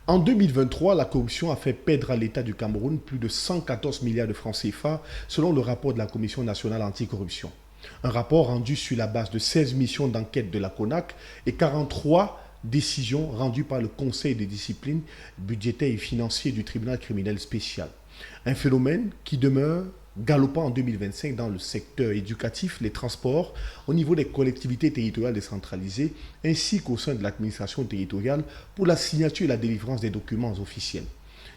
En 2023, la corruption a fait perdre à l'État du Cameroun plus de 114 milliards de francs CFA selon le rapport de la Commission nationale anticorruption. Un rapport rendu sur la base de 16 missions d'enquête de la CONAC et 43 décisions rendues par le Conseil de discipline budgétaire et financier du tribunal criminel spécial. Un phénomène qui demeure galopant en 2025 dans le secteur éducatif, les transports, au niveau des collectivités territoriales décentralisées, ainsi qu'au sein de l'administration territoriale pour la signature et la délivrance des documents officiels.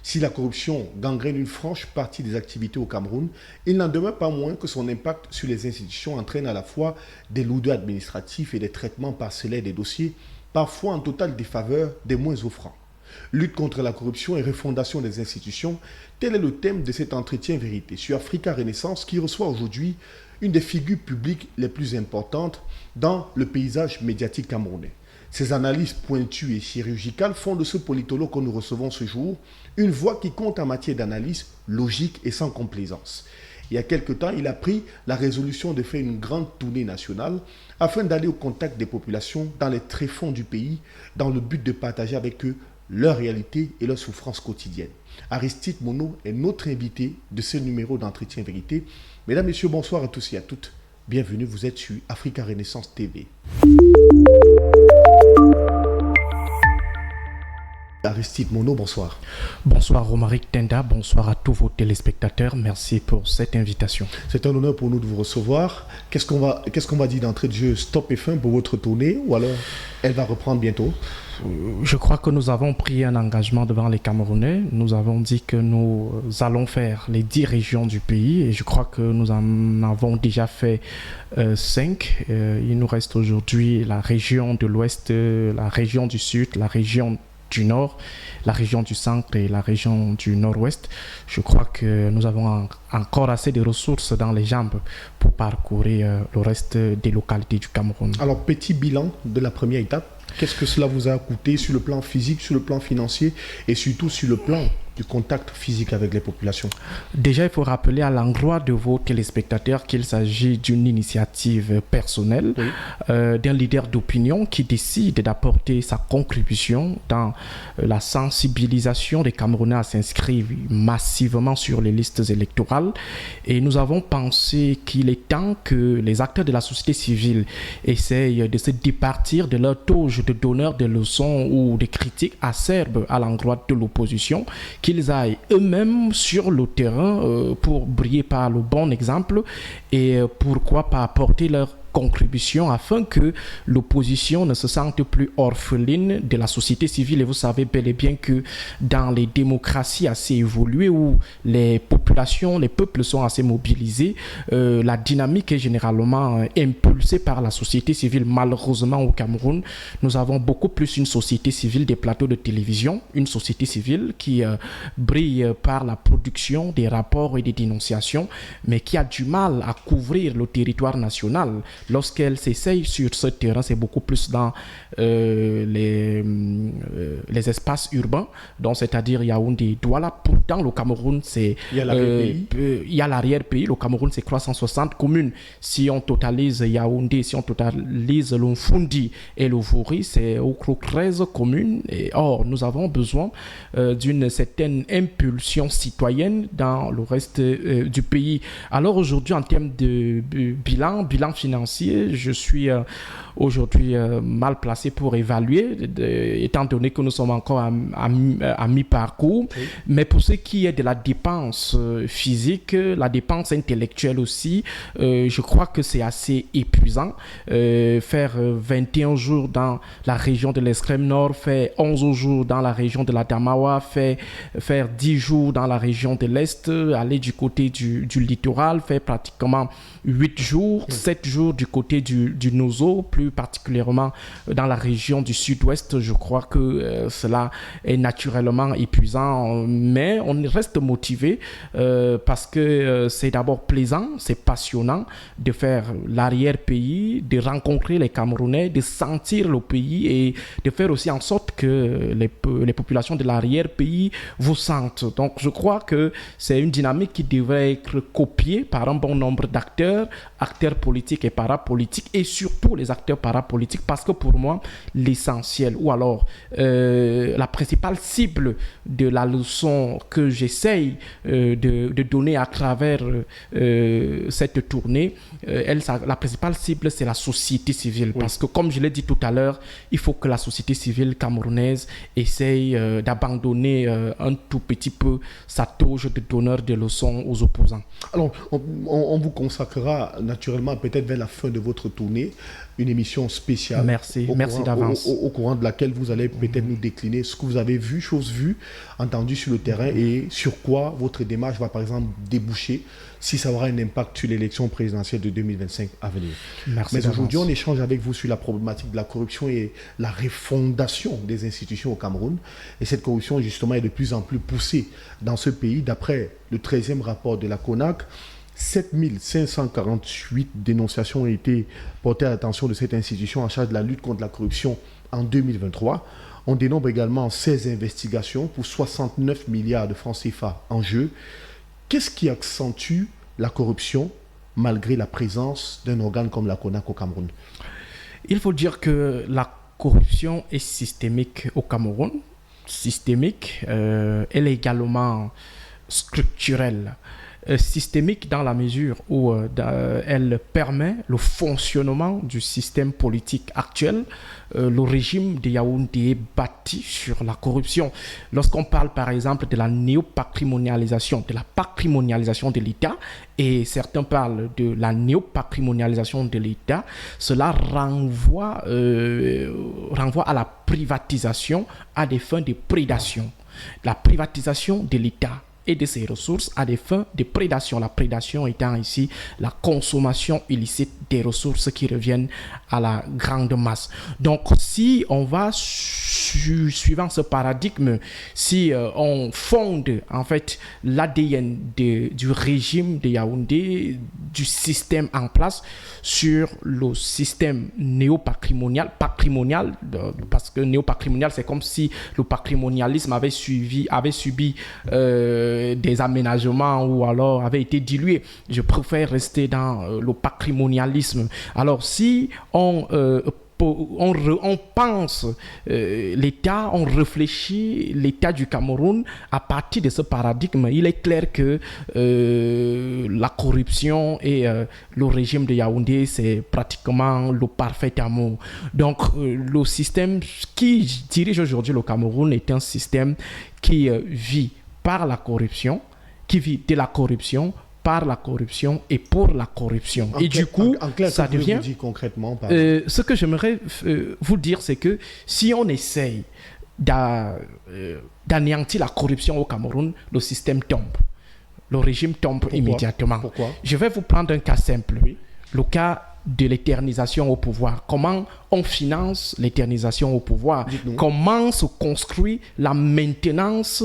Si la corruption gangrène une franche partie des activités au Cameroun, il n'en demeure pas moins que son impact sur les institutions entraîne à la fois des lourdeurs administratifs et des traitements parcellaires des dossiers, parfois en totale défaveur des moins offrants. Lutte contre la corruption et refondation des institutions, tel est le thème de cet entretien vérité sur Africa Renaissance qui reçoit aujourd'hui une des figures publiques les plus importantes dans le paysage médiatique camerounais. Ces analyses pointues et chirurgicales font de ce politologue que nous recevons ce jour une voix qui compte en matière d'analyse logique et sans complaisance. Il y a quelque temps, il a pris la résolution de faire une grande tournée nationale afin d'aller au contact des populations dans les tréfonds du pays dans le but de partager avec eux leur réalité et leur souffrance quotidienne. Aristide Monod est notre invité de ce numéro d'entretien vérité. Mesdames, Messieurs, bonsoir à tous et à toutes. Bienvenue, vous êtes sur Africa Renaissance TV. Aristide Monod, bonsoir. Bonsoir Romaric Tenda, bonsoir à tous vos téléspectateurs. Merci pour cette invitation. C'est un honneur pour nous de vous recevoir. Qu'est-ce qu'on va dire d'entrée de jeu? Stop et fin pour votre tournée ou alors elle va reprendre bientôt? Je crois que nous avons pris un engagement devant les Camerounais. Nous avons dit que nous allons faire les 10 régions du pays et je crois que nous en avons déjà fait 5. Il nous reste aujourd'hui la région de l'Ouest, la région du Sud, la région du Nord, la région du Centre et la région du Nord-Ouest. Je crois que nous avons encore assez de ressources dans les jambes pour parcourir le reste des localités du Cameroun. Alors, petit bilan de la première étape. Qu'est-ce que cela vous a coûté sur le plan physique, sur le plan financier et surtout sur le plan du contact physique avec les populations? Déjà, il faut rappeler à l'endroit de vos téléspectateurs qu'il s'agit d'une initiative personnelle, oui, d'un leader d'opinion qui décide d'apporter sa contribution dans la sensibilisation des Camerounais à s'inscrire massivement sur les listes électorales. Et nous avons pensé qu'il est temps que les acteurs de la société civile essayent de se départir de leur toge de donneurs de leçons ou de critiques acerbes à l'endroit de l'opposition, qu'ils aillent eux-mêmes sur le terrain pour briller par le bon exemple et pourquoi pas apporter leur contribution afin que l'opposition ne se sente plus orpheline de la société civile. Et vous savez bel et bien que dans les démocraties assez évoluées où les populations, les peuples sont assez mobilisés, la dynamique est généralement impulsée par la société civile. Malheureusement au Cameroun, nous avons beaucoup plus une société civile des plateaux de télévision, une société civile qui brille par la production des rapports et des dénonciations, mais qui a du mal à couvrir le territoire national. Lorsqu'elle s'essaye sur ce terrain, c'est beaucoup plus dans les espaces urbains, donc c'est-à-dire Yaoundé, Douala. Pourtant, le Cameroun, c'est... Il y a l'arrière-pays. Le Cameroun, c'est 360 communes. Si on totalise Yaoundé, si on totalise l'Umfundi et le Vouri, c'est 13 communes. Et or, nous avons besoin d'une certaine impulsion citoyenne dans le reste du pays. Alors aujourd'hui, en termes de bilan financier, je suis aujourd'hui mal placé pour évaluer, étant donné que nous sommes encore à mi-parcours. Oui. Mais pour ce qui est de la dépense physique, la dépense intellectuelle aussi, je crois que c'est assez épuisant. Faire 21 jours dans la région de l'extrême nord, faire 11 jours dans la région de la Damawa, faire 10 jours dans la région de l'Est, aller du côté du littoral, faire pratiquement 8 jours, 7 jours du côté du Nozo, plus particulièrement dans la région du sud-ouest. Je crois que cela est naturellement épuisant, mais on reste motivé parce que c'est d'abord plaisant, c'est passionnant de faire l'arrière-pays, de rencontrer les Camerounais, de sentir le pays et de faire aussi en sorte que les populations de l'arrière-pays vous sentent. Donc je crois que c'est une dynamique qui devrait être copiée par un bon nombre d'acteurs politiques et parapolitiques et surtout les acteurs parapolitiques, parce que pour moi l'essentiel ou alors la principale cible de la leçon que j'essaye de donner à travers cette tournée, la principale cible, c'est la société civile. Oui. Parce que, comme je l'ai dit tout à l'heure, il faut que la société civile camerounaise essaye d'abandonner un tout petit peu sa toge de donneur de leçons aux opposants. Alors, on vous consacrera naturellement, peut-être vers la fin de votre tournée, une émission spéciale. Merci d'avance. Au courant de laquelle vous allez peut-être nous décliner ce que vous avez vu, choses vues, entendues sur le terrain et sur quoi votre démarche va par exemple déboucher, si ça aura un impact sur l'élection présidentielle de 2025 à venir. Merci. Mais aujourd'hui, on échange avec vous sur la problématique de la corruption et la refondation des institutions au Cameroun. Et cette corruption, justement, est de plus en plus poussée dans ce pays. D'après le 13e rapport de la CONAC, 7548 dénonciations ont été portées à l'attention de cette institution en charge de la lutte contre la corruption en 2023. On dénombre également 16 investigations pour 69 milliards de francs CFA en jeu. Qu'est-ce qui accentue la corruption malgré la présence d'un organe comme la CONAC au Cameroun? Il faut dire que la corruption est systémique au Cameroun. Systémique, elle est également structurelle. Systémique dans la mesure où elle permet le fonctionnement du système politique actuel. Le régime de Yaoundé est bâti sur la corruption. Lorsqu'on parle par exemple de la néopatrimonialisation, de la patrimonialisation de l'État, et certains parlent de la néopatrimonialisation de l'État, cela renvoie à la privatisation à des fins de prédation. La privatisation de l'État et de ses ressources à des fins de prédation. La prédation étant ici la consommation illicite des ressources qui reviennent à la grande masse. Donc, si on va suivant ce paradigme, si on fonde en fait l'ADN du régime de Yaoundé, du système en place sur le système néopatrimonial, parce que néopatrimonial, c'est comme si le patrimonialisme avait subi des aménagements ou alors avait été dilué. Je préfère rester dans le patrimonialisme. Alors, si on pense l'État, on réfléchit l'État du Cameroun à partir de ce paradigme, il est clair que la corruption et le régime de Yaoundé, c'est pratiquement le parfait amour. Donc, le système qui dirige aujourd'hui le Cameroun est un système qui vit par la corruption, qui vit de la corruption, par la corruption et pour la corruption. Et du coup, ça devient... concrètement, ce que j'aimerais vous dire, c'est que si on essaye d'anéantir la corruption au Cameroun, le système tombe. Le régime tombe immédiatement. Pourquoi? Je vais vous prendre un cas simple. Oui. Le cas de l'éternisation au pouvoir. Comment on finance l'éternisation au pouvoir? Comment se construit la maintenance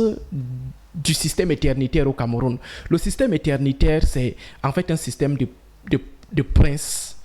du système éternitaire au Cameroun? Le système éternitaire, c'est en fait un système de prince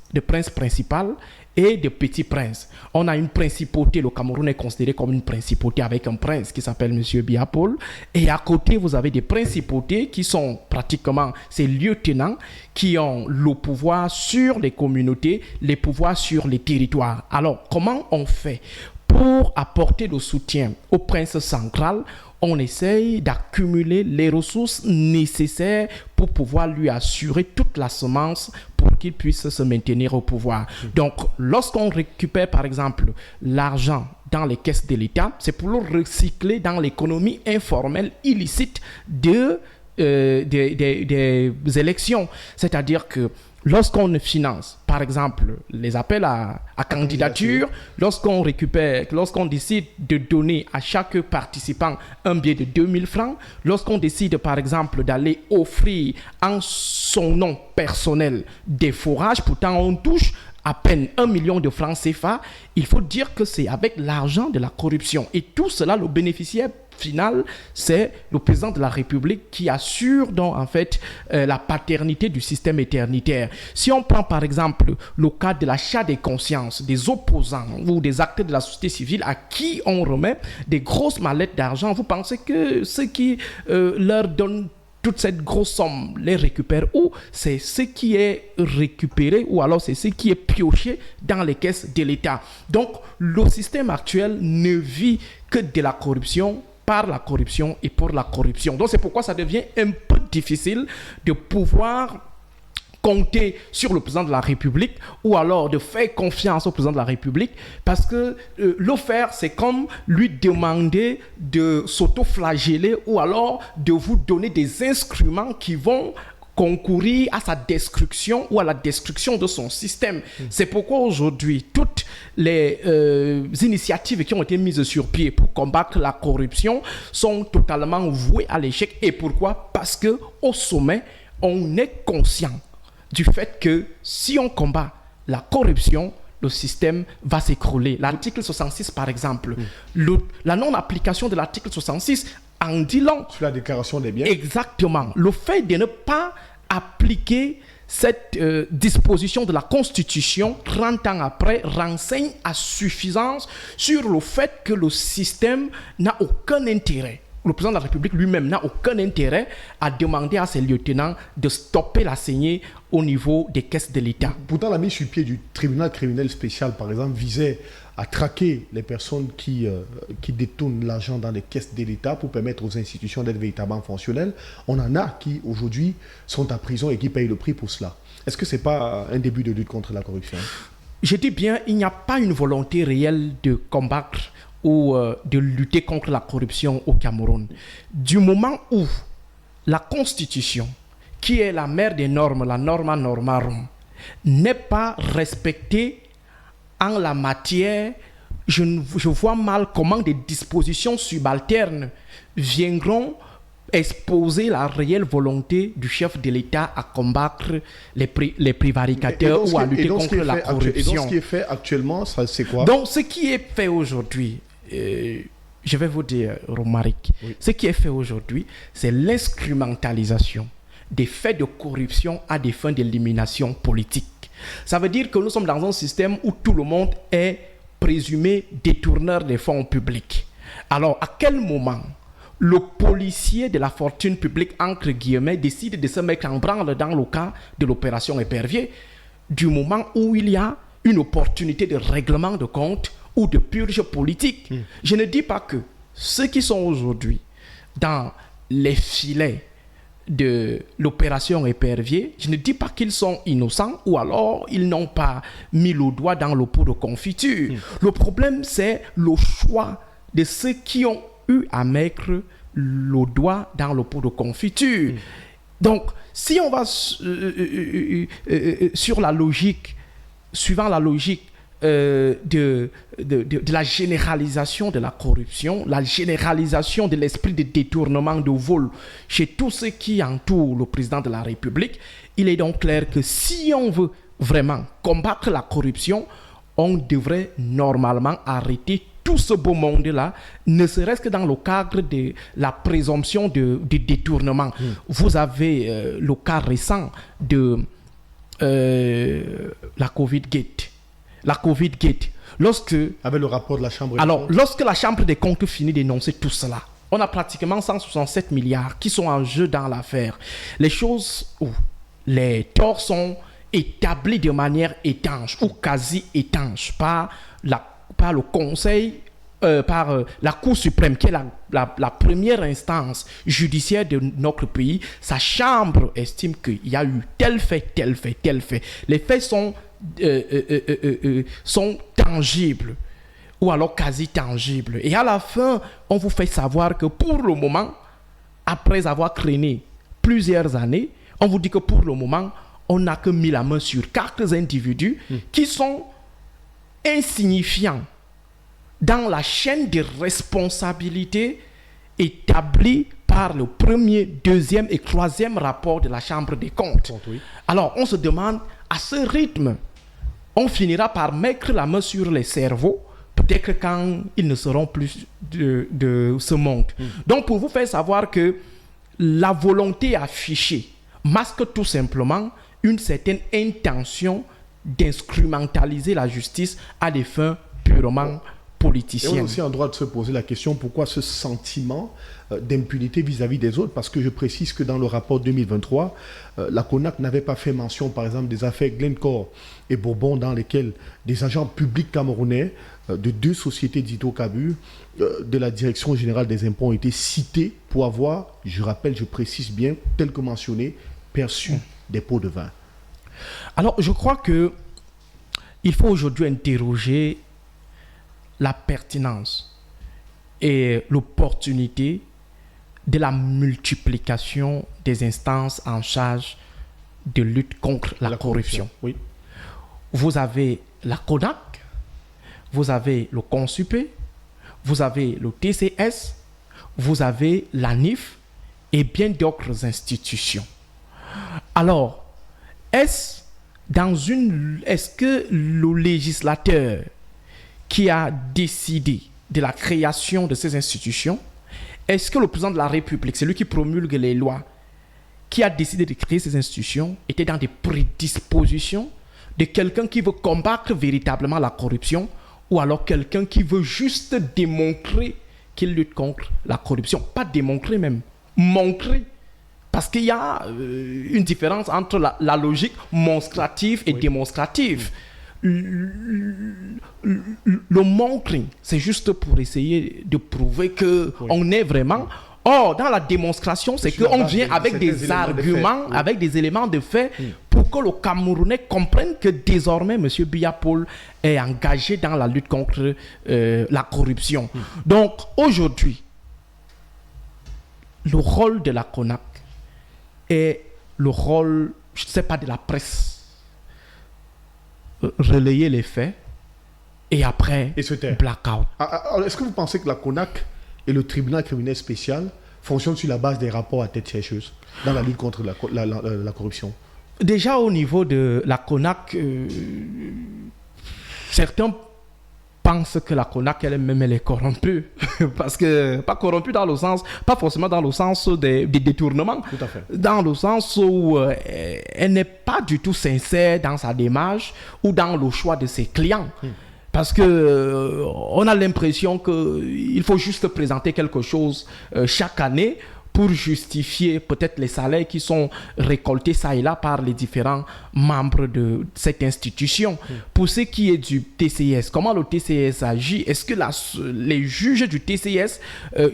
principal et de petits princes. On a une principauté, le Cameroun est considéré comme une principauté avec un prince qui s'appelle M. Biya Paul. Et à côté, vous avez des principautés qui sont pratiquement ces lieutenants qui ont le pouvoir sur les communautés, les pouvoirs sur les territoires. Alors, comment on fait pour apporter le soutien au prince central? On essaye d'accumuler les ressources nécessaires pour pouvoir lui assurer toute la semence pour qu'il puisse se maintenir au pouvoir. Donc, lorsqu'on récupère, par exemple, l'argent dans les caisses de l'État, c'est pour le recycler dans l'économie informelle illicite des élections. C'est-à-dire que lorsqu'on finance, par exemple, les appels à candidature, lorsqu'on décide de donner à chaque participant un billet de 2000 francs, lorsqu'on décide, par exemple, d'aller offrir en son nom personnel des fourrages, pourtant on touche à peine 1 million de francs CFA, il faut dire que c'est avec l'argent de la corruption. Et tout cela, le bénéficiaire final, c'est le président de la République qui assure donc en fait la paternité du système éternitaire. Si on prend par exemple le cas de l'achat des consciences des opposants ou des acteurs de la société civile à qui on remet des grosses mallettes d'argent, vous pensez que ceux qui leur donnent toute cette grosse somme les récupère où? C'est ce qui est récupéré ou alors c'est ce qui est pioché dans les caisses de l'État. Donc, le système actuel ne vit que de la corruption, par la corruption et pour la corruption. Donc, c'est pourquoi ça devient un peu difficile de pouvoir compter sur le président de la République ou alors de faire confiance au président de la République parce que le faire, c'est comme lui demander de s'auto-flageller ou alors de vous donner des instruments qui vont concourir à sa destruction ou à la destruction de son système. C'est pourquoi aujourd'hui, toutes les initiatives qui ont été mises sur pied pour combattre la corruption sont totalement vouées à l'échec. Et pourquoi? Parce qu'au sommet, on est conscient du fait que si on combat la corruption, le système va s'écrouler. L'article 66, par exemple, la non-application de l'article 66 en dit long. Sur la déclaration des biens. Exactement. Le fait de ne pas appliquer cette disposition de la Constitution 30 ans après renseigne à suffisance sur le fait que le système n'a aucun intérêt. Le président de la République lui-même n'a aucun intérêt à demander à ses lieutenants de stopper la saignée au niveau des caisses de l'État. Pourtant, la mise sur pied du tribunal criminel spécial, par exemple, visait à traquer les personnes qui détournent l'argent dans les caisses de l'État pour permettre aux institutions d'être véritablement fonctionnelles. On en a qui, aujourd'hui, sont en prison et qui payent le prix pour cela. Est-ce que ce n'est pas un début de lutte contre la corruption? Je dis bien, il n'y a pas une volonté réelle de combattre ou de lutter contre la corruption au Cameroun. Du moment où la Constitution, qui est la mère des normes, la norma normarum, n'est pas respectée en la matière, je vois mal comment des dispositions subalternes viendront exposer la réelle volonté du chef de l'État à combattre les prévaricateurs ou à lutter contre la corruption. Et donc ce qui est fait actuellement, c'est quoi? Donc ce qui est fait aujourd'hui, je vais vous dire, Romaric, ce qui est fait aujourd'hui, c'est l'instrumentalisation des faits de corruption à des fins d'élimination politique. Ça veut dire que nous sommes dans un système où tout le monde est présumé détourneur des fonds publics. Alors, à quel moment le policier de la fortune publique, entre guillemets, décide de se mettre en branle dans le cas de l'opération Épervier, du moment où il y a une opportunité de règlement de compte ou de purge politique? Je ne dis pas que ceux qui sont aujourd'hui dans les filets de l'opération Épervier, je ne dis pas qu'ils sont innocents ou alors ils n'ont pas mis le doigt dans le pot de confiture. Le problème, c'est le choix de ceux qui ont eu à mettre le doigt dans le pot de confiture. Donc, si on va sur la logique, suivant la logique de la généralisation de la corruption, la généralisation de l'esprit de détournement, de vol chez tous ceux qui entourent le président de la République, il est donc clair que si on veut vraiment combattre la corruption, on devrait normalement arrêter tout ce beau monde-là, ne serait-ce que dans le cadre de la présomption de détournement. Vous avez le cas récent de la Covid-Gate. La Covid-Gate. Avec le rapport de la Chambre des comptes. Alors, lorsque la Chambre des comptes finit d'énoncer tout cela, on a pratiquement 167 milliards qui sont en jeu dans l'affaire. Les choses où les torts sont établis de manière étanche ou quasi étanche par le Conseil, par la Cour suprême, qui est la première instance judiciaire de notre pays. Sa chambre estime qu'il y a eu tel fait, tel fait, tel fait. Les faits sont tangibles ou alors quasi tangibles. Et à la fin, on vous fait savoir que pour le moment, après avoir traîné plusieurs années, on vous dit que pour le moment, on n'a que mis la main sur 4 individus qui sont insignifiants dans la chaîne de responsabilité établie par le premier, deuxième et troisième rapport de la Chambre des comptes. Oui. Alors, on se demande, à ce rythme, on finira par mettre la main sur les cerveaux, peut-être quand ils ne seront plus de ce monde. Donc, pour vous faire savoir que la volonté affichée masque tout simplement une certaine intention d'instrumentaliser la justice à des fins purement politicienne. Et on a aussi un droit de se poser la question, pourquoi ce sentiment d'impunité vis-à-vis des autres? Parce que je précise que dans le rapport 2023, la CONAC n'avait pas fait mention, par exemple, des affaires Glencore et Bourbon, dans lesquelles des agents publics camerounais de 2 sociétés d'hydrocarbures de la Direction générale des impôts ont été cités pour avoir, je rappelle, je précise bien, tel que mentionné, perçu des pots de vin. Alors, je crois que il faut aujourd'hui interroger la pertinence et l'opportunité de la multiplication des instances en charge de lutte contre la corruption. Oui. Vous avez la CONAC, vous avez le CONSUPE, vous avez le TCS, vous avez l'ANIF et bien d'autres institutions. Alors, est-ce que le législateur qui a décidé de la création de ces institutions, est-ce que le président de la République, celui qui promulgue les lois, qui a décidé de créer ces institutions, était dans des prédispositions de quelqu'un qui veut combattre véritablement la corruption, ou alors quelqu'un qui veut juste démontrer qu'il lutte contre la corruption? Pas démontrer même, montrer. Parce qu'il y a une différence entre la logique monstrative et démonstrative. Le montré, c'est juste pour essayer de prouver qu'on est vraiment... Or, dans la démonstration, c'est qu'on vient avec des arguments, avec des éléments de fait, pour que le Camerounais comprenne que désormais, M. Biya Paul est engagé dans la lutte contre la corruption. Donc, aujourd'hui, le rôle de la CONAC est le rôle, je ne sais pas, de la presse. Relayer les faits et après, blackout. Alors, est-ce que vous pensez que la CONAC et le tribunal criminel spécial fonctionnent sur la base des rapports à tête chercheuse dans la lutte contre la corruption? Déjà au niveau de la CONAC, certains pensent que la CONAC elle-même elle est corrompue. Parce que, pas corrompue dans le sens, pas forcément dans le sens des détournements. Tout à fait. Dans le sens où elle n'est pas du tout sincère dans sa démarche ou dans le choix de ses clients. Parce que on a l'impression qu'il faut juste présenter quelque chose chaque année pour justifier peut-être les salaires qui sont récoltés ça et là par les différents membres de cette institution. Pour ce qui est du TCS, comment le TCS agit? Est-ce que les juges du TCS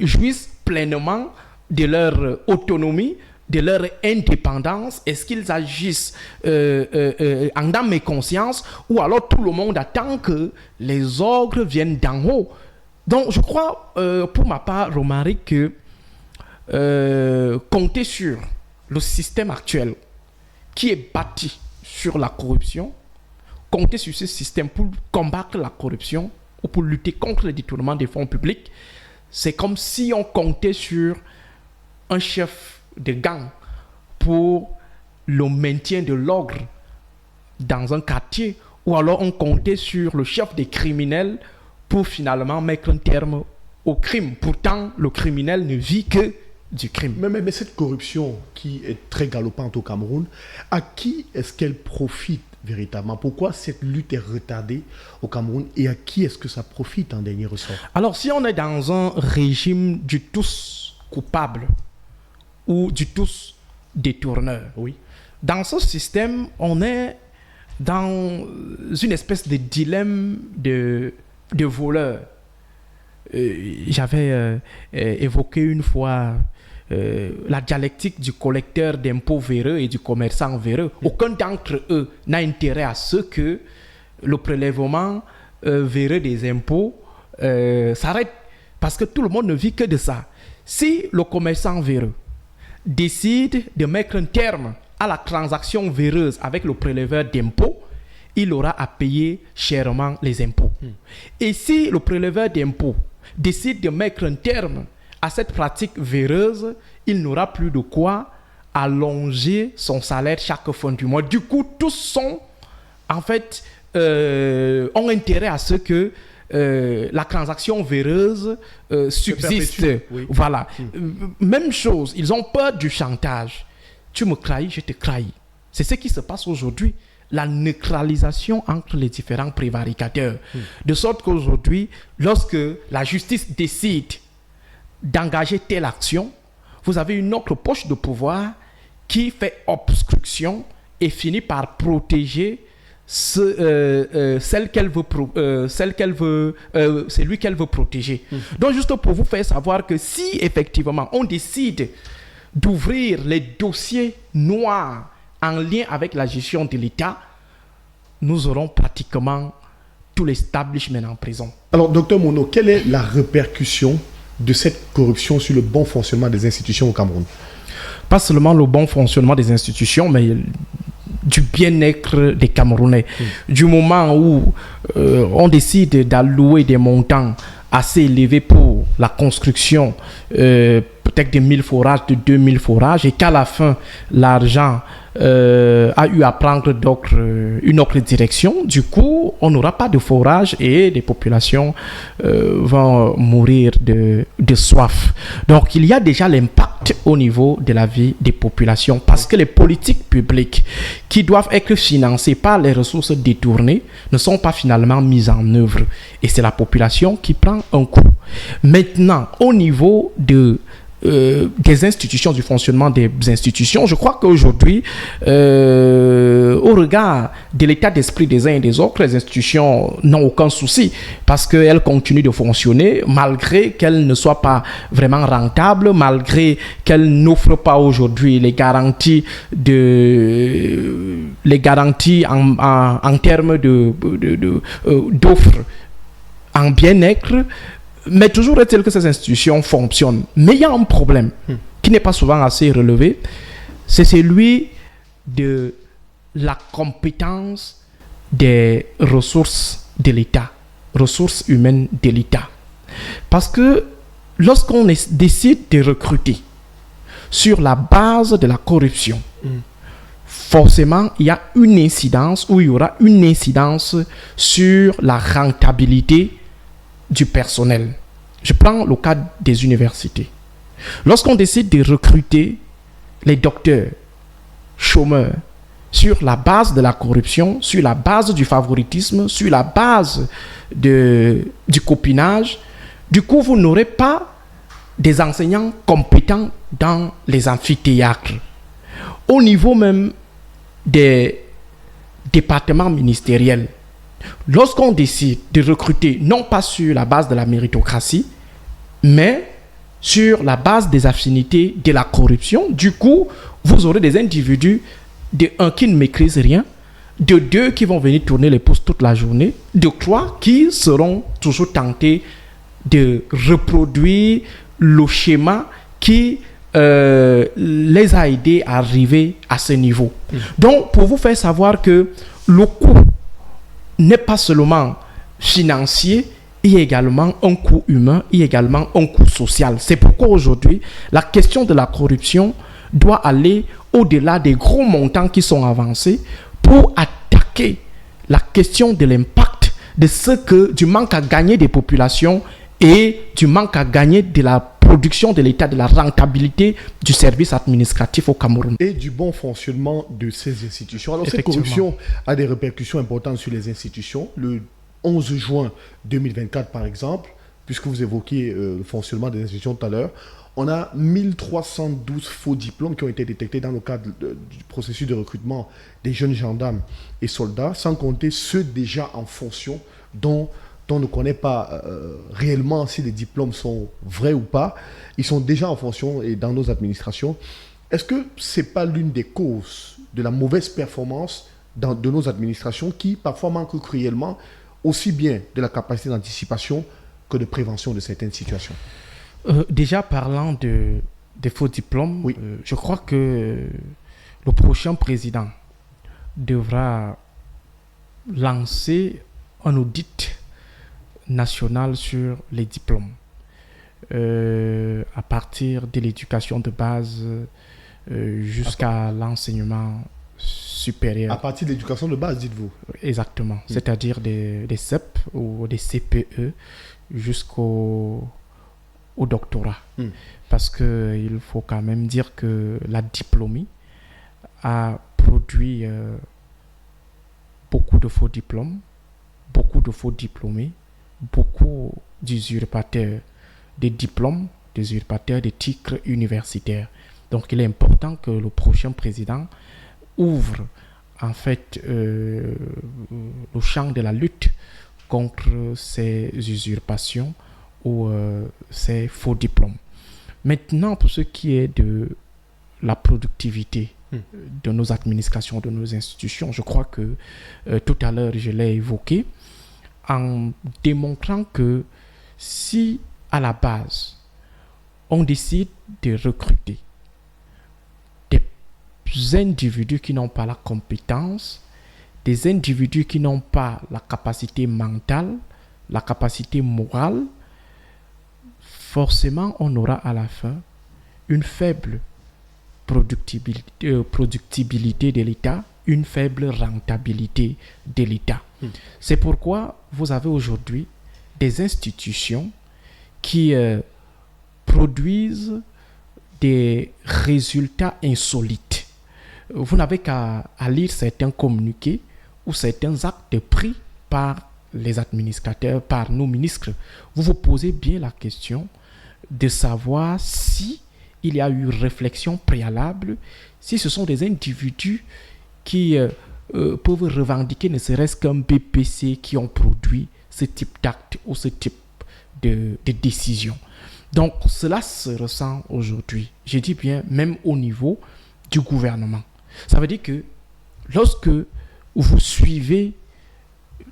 jouissent pleinement de leur autonomie, de leur indépendance? Est-ce qu'ils agissent en âme et conscience, ou alors tout le monde attend que les ordres viennent d'en haut? Donc je crois, pour ma part, Romaric, que compter sur le système actuel qui est bâti sur la corruption, compter sur ce système pour combattre la corruption ou pour lutter contre le détournement des fonds publics, c'est comme si on comptait sur un chef de gang pour le maintien de l'ordre dans un quartier, ou alors on comptait sur le chef des criminels pour finalement mettre un terme au crime. Pourtant, le criminel ne vit que du crime. Mais cette corruption qui est très galopante au Cameroun, à qui est-ce qu'elle profite véritablement? Pourquoi cette lutte est retardée au Cameroun et à qui est-ce que ça profite en dernier ressort? Alors, si on est dans un régime du tous coupable ou du tous détourneur, oui, dans ce système, on est dans une espèce de dilemme de voleur. J'avais évoqué une fois la dialectique du collecteur d'impôts véreux et du commerçant véreux. Aucun d'entre eux n'a intérêt à ce que le prélèvement véreux des impôts s'arrête, parce que tout le monde ne vit que de ça. Si le commerçant véreux décide de mettre un terme à la transaction véreuse avec le préleveur d'impôts, il aura à payer chèrement les impôts. Et si le préleveur d'impôts décide de mettre un terme à cette pratique véreuse, il n'aura plus de quoi allonger son salaire chaque fin du mois. Du coup, tous sont, en fait, ont intérêt à ce que la transaction véreuse subsiste. Oui. Voilà. Même chose, ils ont peur du chantage. Tu me trahis, je te trahis. C'est ce qui se passe aujourd'hui la neutralisation entre les différents prévaricateurs. De sorte qu'aujourd'hui, lorsque la justice décide d'engager telle action, vous avez une autre poche de pouvoir qui fait obstruction et finit par protéger celui qu'elle veut protéger. Donc, juste pour vous faire savoir que si effectivement on décide d'ouvrir les dossiers noirs en lien avec la gestion de l'État, nous aurons pratiquement tout l'establishment en prison. Alors, docteur Monod, quelle est la répercussion de cette corruption sur le bon fonctionnement des institutions au Cameroun? Pas seulement le bon fonctionnement des institutions, mais du bien-être des Camerounais. Du moment où on décide d'allouer des montants assez élevés pour la construction peut-être de 1000 forages, de 2000 forages, et qu'à la fin, l'argent a eu à prendre une autre direction. Du coup, on n'aura pas de forage et les populations vont mourir de soif. Donc, il y a déjà l'impact au niveau de la vie des populations parce que les politiques publiques qui doivent être financées par les ressources détournées ne sont pas finalement mises en œuvre. Et c'est la population qui prend un coup. Maintenant, au niveau des institutions, du fonctionnement des institutions, je crois qu'aujourd'hui, au regard de l'état d'esprit des uns et des autres, les institutions n'ont aucun souci parce qu'elles continuent de fonctionner malgré qu'elles ne soient pas vraiment rentables, malgré qu'elles n'offrent pas aujourd'hui les garanties en termes d'offres en bien-être. Mais toujours est-il que ces institutions fonctionnent. Mais il y a un problème qui n'est pas souvent assez relevé, c'est celui de la compétence des ressources de l'État, ressources humaines de l'État. Parce que lorsqu'on décide de recruter sur la base de la corruption, forcément, il y a une incidence ou il y aura une incidence sur la rentabilité du personnel. Je prends le cas des universités. Lorsqu'on décide de recruter les docteurs, chômeurs, sur la base de la corruption, sur la base du favoritisme, sur la base du copinage, du coup, vous n'aurez pas des enseignants compétents dans les amphithéâtres. Au niveau même des départements ministériels, lorsqu'on décide de recruter, non pas sur la base de la méritocratie, mais sur la base des affinités de la corruption, du coup, vous aurez des individus, de un, qui ne maîtrisent rien, de deux, qui vont venir tourner les pouces toute la journée, de trois, qui seront toujours tentés de reproduire le schéma qui les a aidés à arriver à ce niveau. Donc, pour vous faire savoir que le coût n'est pas seulement financier, il y a également un coût humain, il y a également un coût social. C'est pourquoi aujourd'hui, la question de la corruption doit aller au-delà des gros montants qui sont avancés pour attaquer la question de l'impact du manque à gagner des populations et du manque à gagner de la production de l'État, de la rentabilité du service administratif au Cameroun. Et du bon fonctionnement de ces institutions. Alors, cette corruption a des répercussions importantes sur les institutions. Le 11 juin 2024, par exemple, puisque vous évoquiez le fonctionnement des institutions tout à l'heure, on a 1312 faux diplômes qui ont été détectés dans le cadre du processus de recrutement des jeunes gendarmes et soldats, sans compter ceux déjà en fonction dont on ne connaît pas réellement si les diplômes sont vrais ou pas. Ils sont déjà en fonction et dans nos administrations. Est-ce que ce n'est pas l'une des causes de la mauvaise performance de nos administrations qui parfois manquent cruellement aussi bien de la capacité d'anticipation que de prévention de certaines situations? Déjà parlant des faux diplômes, oui. Je crois que le prochain président devra lancer un audit national sur les diplômes à partir de l'éducation de base jusqu'à l'enseignement supérieur. À partir de l'éducation de base, dites-vous? Exactement. C'est-à-dire des CEP ou des CPE jusqu'au doctorat. Parce qu'il faut quand même dire que la diplômie a produit beaucoup de faux diplômes, beaucoup de faux diplômés, beaucoup d'usurpateurs de diplômes, d'usurpateurs de titres universitaires. Donc il est important que le prochain président ouvre en fait le champ de la lutte contre ces usurpations ou ces faux diplômes. Maintenant, pour ce qui est de la productivité de nos administrations, de nos institutions, je crois que tout à l'heure, je l'ai évoqué, en démontrant que si à la base, on décide de recruter des individus qui n'ont pas la compétence, des individus qui n'ont pas la capacité mentale, la capacité morale, forcément, on aura à la fin une faible productibilité de l'État, une faible rentabilité de l'État. C'est pourquoi vous avez aujourd'hui des institutions qui produisent des résultats insolites. Vous n'avez qu'à lire certains communiqués ou certains actes pris par les administrateurs, par nos ministres. Vous vous posez bien la question de savoir si il y a eu réflexion préalable, si ce sont des individus qui peuvent revendiquer ne serait-ce qu'un BPC qui ont produit ce type d'acte ou ce type de décision. Donc cela se ressent aujourd'hui, je dis bien même au niveau du gouvernement. Ça veut dire que lorsque vous suivez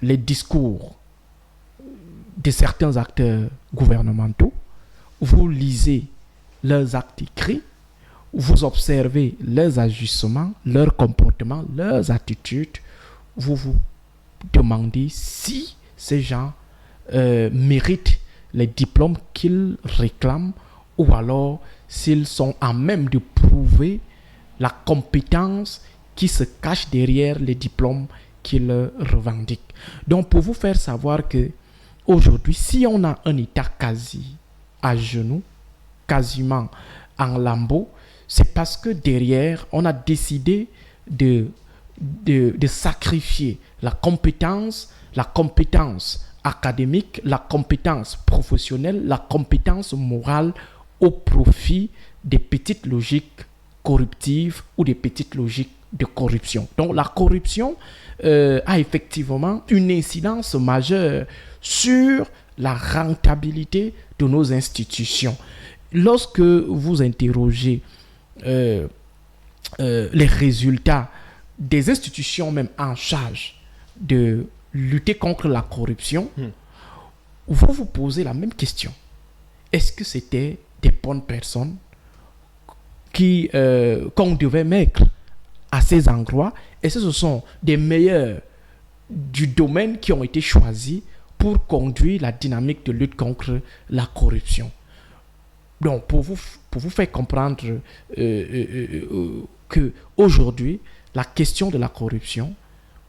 les discours de certains acteurs gouvernementaux, vous lisez leurs actes écrits, vous observez leurs ajustements, leurs comportements, leurs attitudes, vous vous demandez si ces gens méritent les diplômes qu'ils réclament ou alors s'ils sont à même de prouver la compétence qui se cache derrière les diplômes qu'ils revendiquent. Donc pour vous faire savoir que aujourd'hui, si on a un État quasi à genoux, quasiment en lambeaux, c'est parce que derrière, on a décidé de sacrifier la compétence académique, la compétence professionnelle, la compétence morale au profit des petites logiques corruptives ou des petites logiques de corruption. Donc la corruption a effectivement une incidence majeure sur la rentabilité de nos institutions. Lorsque vous interrogez les résultats des institutions même en charge de lutter contre la corruption, vous vous posez la même question. Est-ce que c'était des bonnes personnes qu'on devait mettre à ces endroits? Est-ce que ce sont des meilleurs du domaine qui ont été choisis pour conduire la dynamique de lutte contre la corruption? Donc, pour vous faire comprendre qu'aujourd'hui, la question de la corruption,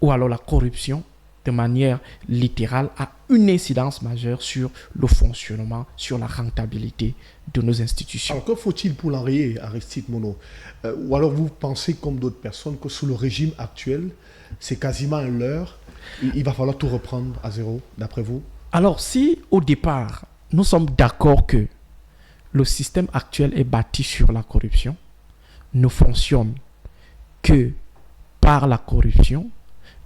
ou alors la corruption de manière littérale, a une incidence majeure sur le fonctionnement, sur la rentabilité de nos institutions. Alors, que faut-il pour l'enrayer, Aristide Mono? Ou alors vous pensez, comme d'autres personnes, que sous le régime actuel, c'est quasiment un leurre, il va falloir tout reprendre à zéro, d'après vous? Alors, si au départ, nous sommes d'accord que le système actuel est bâti sur la corruption, ne fonctionne que par la corruption,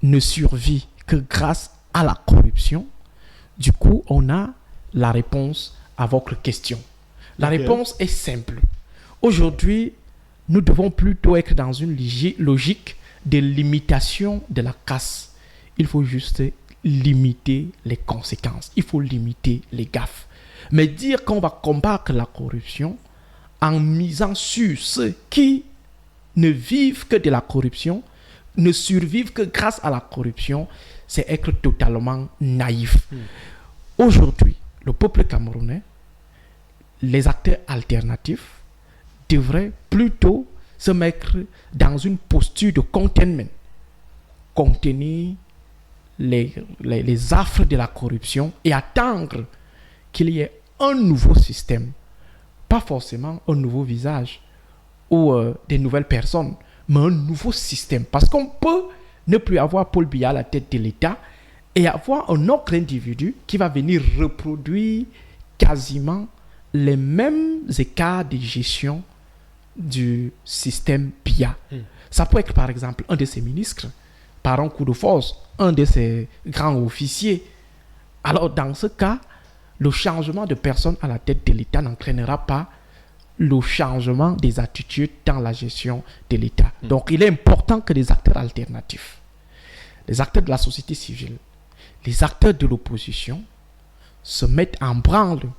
ne survit que grâce à la corruption, du coup, on a la réponse à votre question. La réponse est simple. Aujourd'hui, nous devons plutôt être dans une logique de limitation de la casse. Il faut juste limiter les conséquences. Il faut limiter les gaffes. Mais dire qu'on va combattre la corruption en misant sur ceux qui ne vivent que de la corruption, ne survivent que grâce à la corruption, c'est être totalement naïf. Aujourd'hui, le peuple camerounais, les acteurs alternatifs devraient plutôt se mettre dans une posture de containment, contenir les affres de la corruption et attendre qu'il y ait un nouveau système, pas forcément un nouveau visage ou des nouvelles personnes, mais un nouveau système. Parce qu'on peut ne plus avoir Paul Biya à la tête de l'État et avoir un autre individu qui va venir reproduire quasiment les mêmes écarts de gestion du système Biya. Ça peut être par exemple un de ses ministres, par un coup de force, un de ses grands officiers. Alors dans ce cas, le changement de personne à la tête de l'État n'entraînera pas le changement des attitudes dans la gestion de l'État. Donc il est important que les acteurs alternatifs, les acteurs de la société civile, les acteurs de l'opposition se mettent en branle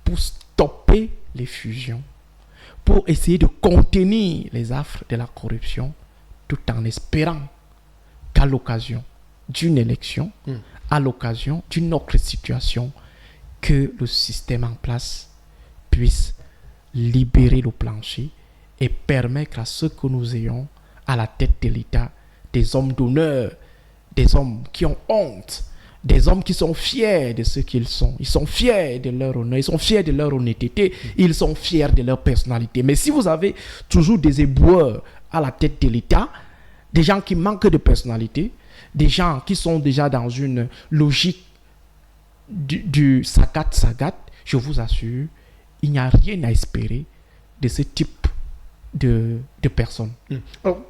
pour stopper les fusions, pour essayer de contenir les affres de la corruption, tout en espérant qu'à l'occasion d'une élection, à l'occasion d'une autre situation, que le système en place puisse libérer le plancher et permettre à ceux que nous ayons à la tête de l'État, des hommes d'honneur, des hommes qui ont honte, des hommes qui sont fiers de ce qu'ils sont. Ils sont fiers de leur honneur, ils sont fiers de leur honnêteté, ils sont fiers de leur personnalité. Mais si vous avez toujours des éboueurs à la tête de l'État, des gens qui manquent de personnalité, des gens qui sont déjà dans une logique du sagat, je vous assure, il n'y a rien à espérer de ce type de personnes. Alors,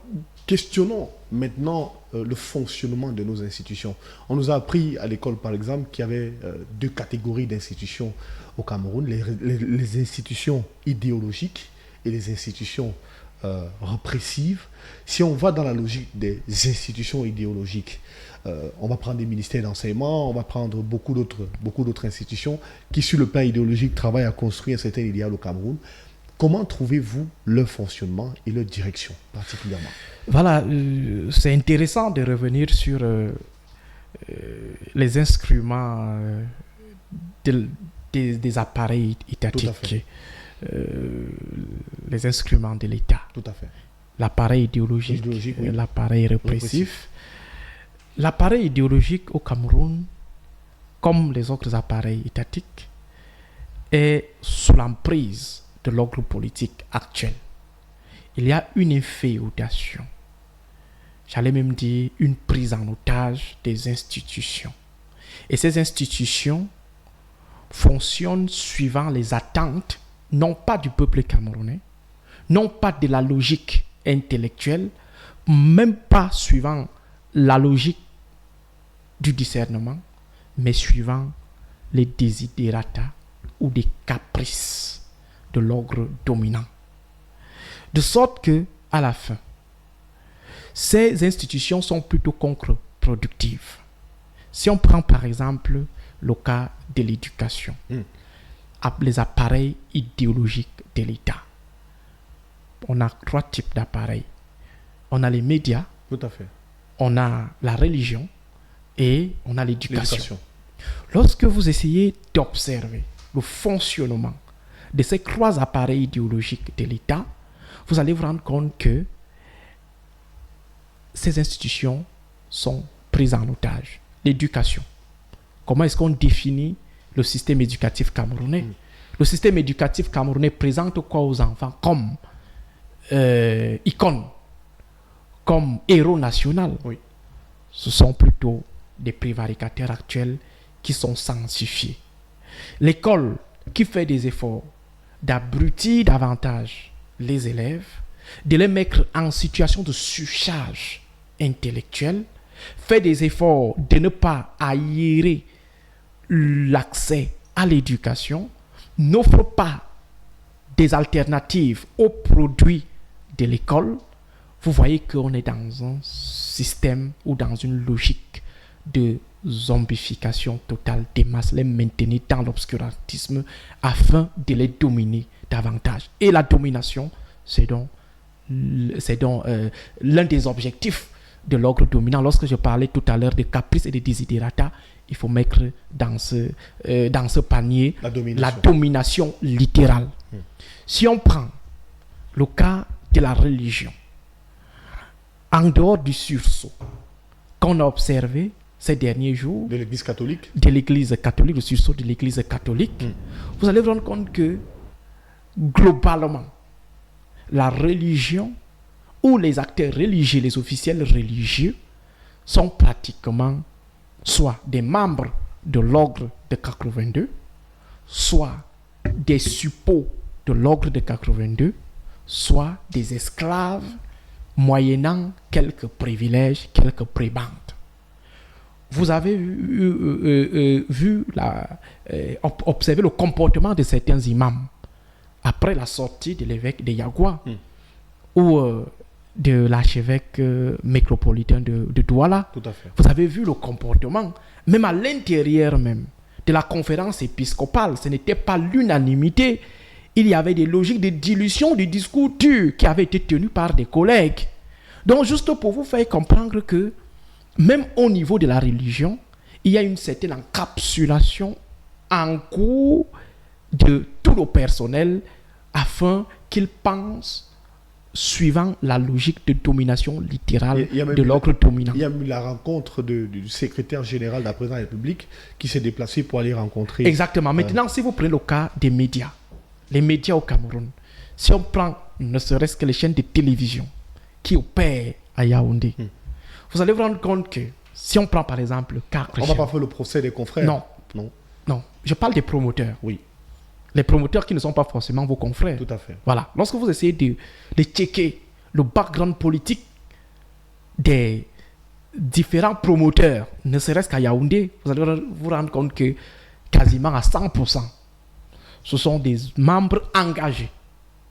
questionnons maintenant le fonctionnement de nos institutions. On nous a appris à l'école, par exemple, qu'il y avait deux catégories d'institutions au Cameroun, les institutions idéologiques et les institutions répressives. Si on va dans la logique des institutions idéologiques, on va prendre des ministères d'enseignement, on va prendre beaucoup d'autres institutions qui, sur le plan idéologique, travaillent à construire un certain idéal au Cameroun. Comment trouvez-vous leur fonctionnement et leur direction particulièrement? Voilà, c'est intéressant de revenir sur les instruments des appareils étatiques, les instruments de l'État. Tout à fait. L'appareil idéologique oui. L'appareil répressif. L'appareil idéologique au Cameroun, comme les autres appareils étatiques, est sous l'emprise de l'ordre politique actuel. Il y a une inféodation, j'allais même dire une prise en otage des institutions. Et ces institutions fonctionnent suivant les attentes, non pas du peuple camerounais, non pas de la logique intellectuelle, même pas suivant la logique du discernement, mais suivant les desiderata ou des caprices de l'ordre dominant. De sorte que, à la fin, ces institutions sont plutôt contre-productives. Si on prend par exemple le cas de l'éducation, les appareils idéologiques de l'État, on a 3 types d'appareils. On a les médias, tout à fait. On a la religion et on a l'éducation. Lorsque vous essayez d'observer le fonctionnement de ces 3 appareils idéologiques de l'État, vous allez vous rendre compte que ces institutions sont prises en otage. L'éducation. Comment est-ce qu'on définit le système éducatif camerounais? Le système éducatif camerounais présente quoi aux enfants comme icône, comme héros national? Oui. Ce sont plutôt des prévaricateurs actuels qui sont sanctifiés. L'école qui fait des efforts d'abrutir davantage les élèves, de les mettre en situation de surcharge intellectuelle, fait des efforts de ne pas aérer l'accès à l'éducation, n'offre pas des alternatives aux produits de l'école, vous voyez qu'on est dans un système ou dans une logique de zombification totale des masses, les maintenir dans l'obscurantisme afin de les dominer davantage. Et la domination, c'est donc l'un des objectifs de l'ordre dominant. Lorsque je parlais tout à l'heure de caprices et de desiderata, il faut mettre dans ce panier la domination littérale. Si on prend le cas de la religion, en dehors du sursaut qu'on a observé ces derniers jours de l'Église catholique, le sursaut de l'Église catholique, vous allez vous rendre compte que globalement, la religion ou les acteurs religieux, les officiels religieux, sont pratiquement soit des membres de l'ordre de 82, soit des suppôts de l'ordre de 82, soit des esclaves moyennant quelques privilèges, quelques prébendes. Vous avez observé le comportement de certains imams après la sortie de l'évêque de Yagua ou de l'archevêque métropolitain de Douala. Tout à fait. Vous avez vu le comportement, même à l'intérieur même de la conférence épiscopale, ce n'était pas l'unanimité. Il y avait des logiques de dilution du discours dur qui avaient été tenues par des collègues. Donc, juste pour vous faire comprendre que même au niveau de la religion, il y a une certaine encapsulation en cours de tout le personnel afin qu'ils pensent suivant la logique de domination littérale de l'ordre dominant. Il y a eu la rencontre du secrétaire général de la présidence de la République qui s'est déplacé pour aller rencontrer... Exactement. Maintenant, si vous prenez le cas des médias, les médias au Cameroun, si on prend ne serait-ce que les chaînes de télévision qui opèrent à Yaoundé, vous allez vous rendre compte que si on prend par exemple le cas on ne va pas faire le procès des confrères. Non. Je parle des promoteurs. Oui. Les promoteurs qui ne sont pas forcément vos confrères. Tout à fait. Voilà. Lorsque vous essayez de checker le background politique des différents promoteurs, ne serait-ce qu'à Yaoundé, vous allez vous rendre compte que quasiment à 100%, ce sont des membres engagés.